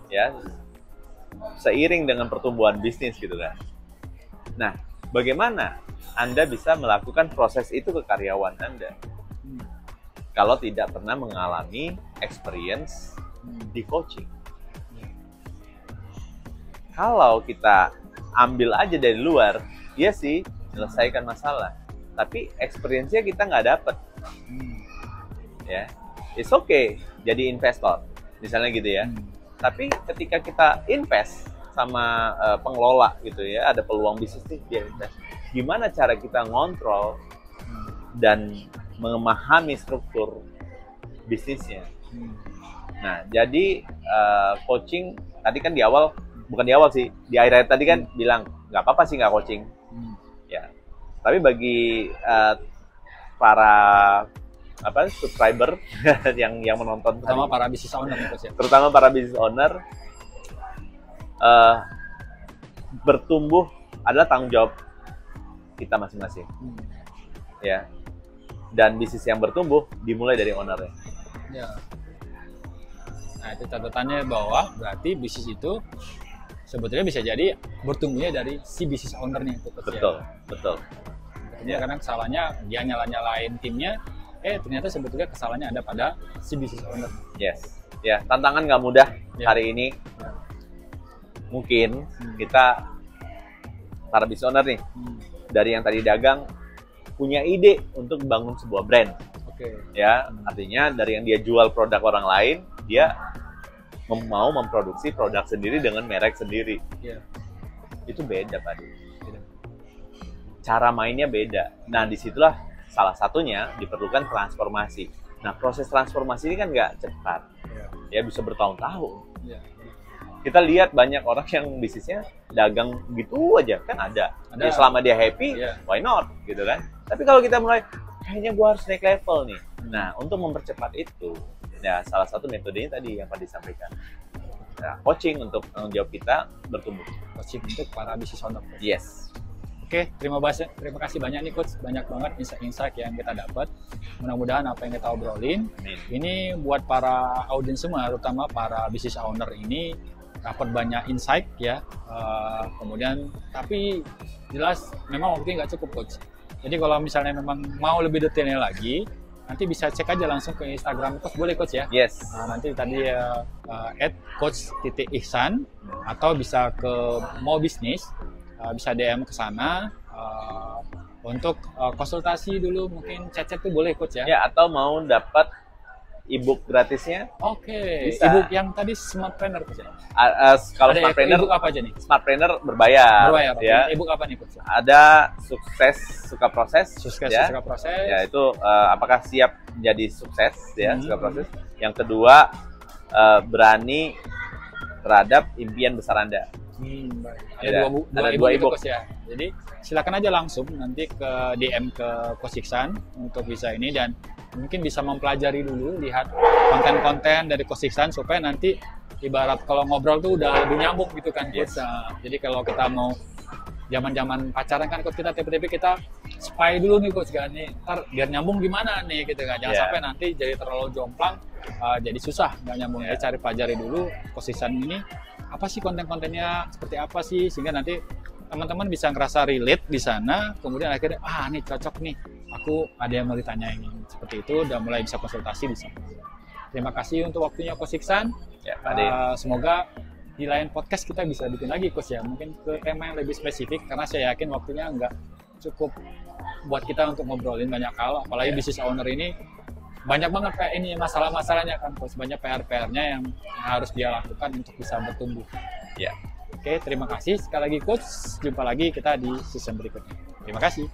ya, seiring dengan pertumbuhan bisnis gitu kan. Nah, bagaimana Anda bisa melakukan proses itu ke karyawan Anda? Kalau tidak pernah mengalami experience di coaching. Kalau kita ambil aja dari luar, iya sih, selesaikan masalah. Tapi experience-nya kita nggak dapet. Ya, it's okay jadi investor, misalnya gitu ya. Tapi ketika kita invest sama pengelola gitu ya, ada peluang bisnis nih dia invest. Gimana cara kita ngontrol dan memahami struktur bisnisnya. Nah, jadi coaching tadi kan di awal, bukan di awal sih, di akhir tadi kan bilang nggak apa-apa sih nggak coaching. Ya, tapi bagi para subscriber yang menonton,
terutama para business owner,
terutama para business owner, bertumbuh adalah tanggung jawab kita masing-masing. Ya. Dan bisnis yang bertumbuh dimulai dari ownernya.
Ya. Nah, itu catatannya bahwa berarti bisnis itu sebetulnya bisa jadi bertumbuhnya dari si bisnis ownernya itu.
Betul, betul.
Ya. Karena kesalahannya dia nyalain timnya, ternyata sebetulnya kesalahannya ada pada si bisnis owner.
Yes. Ya, tantangan nggak mudah hari ini. Ya. Mungkin kita para business owner nih, dari yang tadi dagang punya ide untuk bangun sebuah brand. Ya, artinya dari yang dia jual produk orang lain, dia mau memproduksi produk sendiri dengan merek sendiri. Itu beda, Pak. Cara mainnya beda. Nah, disitulah salah satunya diperlukan transformasi. Nah, proses transformasi ini kan nggak cepat. Ya, bisa bertahun-tahun. Kita lihat banyak orang yang bisnisnya dagang gitu aja, kan ada. Ya, selama dia happy, why not, gitu kan. Tapi kalau kita mulai, kayaknya gue harus naik level nih. Nah, untuk mempercepat itu, ya salah satu metodenya tadi yang Pak disampaikan. Nah, coaching untuk tanggung jawab kita bertumbuh.
Coaching untuk para business owner.
Yes.
Oke, terima kasih banyak nih Coach. Banyak banget insight-insight yang kita dapat. Mudah-mudahan apa yang kita obrolin, ini buat para audiens semua, terutama para business owner ini, dapat banyak insight ya. Kemudian, tapi jelas memang waktunya nggak cukup Coach. Jadi kalau misalnya memang mau lebih detailnya lagi, nanti bisa cek aja langsung ke Instagram Coach, boleh Coach ya?
Yes.
Nanti tadi @coach.ihsan atau bisa ke Mau Bisnis, bisa DM ke sana untuk konsultasi dulu, mungkin chat-chat tuh boleh Coach ya?
Ya, atau mau dapat e-book gratisnya?
Oke. E-book yang tadi Smartpreneur Coach ya?
Kalau Smartpreneur,
e-book apa aja nih?
Smartpreneur berbayar. Ya.
E-book apa nih Coach?
Ada sukses suka proses.
Sukses
ya.
suka proses.
Ya, itu apakah siap menjadi sukses ya, suka proses. Yang kedua, berani terhadap impian besar Anda.
Ada dua e-book ya. Jadi silakan aja langsung nanti ke DM ke Coach Iksan untuk bisa ini, dan mungkin bisa mempelajari dulu, lihat konten-konten dari Coach Iksan supaya nanti ibarat kalau ngobrol tuh udah lebih nyambung gitu kan Coach. Jadi kalau kita mau zaman-zaman pacaran kan Coach, kita tipe-tipe kita spy dulu nih Coach kan, nih ntar biar nyambung gimana nih gitu kan, jangan sampai nanti jadi terlalu jomplang, jadi susah nggak nyambung. Jadi cari pelajari dulu Coach Iksan ini apa sih konten-kontennya, seperti apa sih, sehingga nanti teman-teman bisa ngerasa relate di sana, kemudian akhirnya nih cocok nih, aku ada yang mau ditanyain seperti itu, udah mulai bisa konsultasi di sana. Terima kasih untuk waktunya Coach Iksan. Semoga di lain podcast kita bisa bikin lagi Coach ya, mungkin ke tema yang lebih spesifik, karena saya yakin waktunya nggak cukup buat kita untuk ngobrolin banyak hal, apalagi business owner ini banyak banget kayak ini masalah-masalahnya kan Coach, banyak PR-PR-nya yang harus dia lakukan untuk bisa bertumbuh. Oke, terima kasih sekali lagi Coach, jumpa lagi kita di season berikutnya. Terima kasih.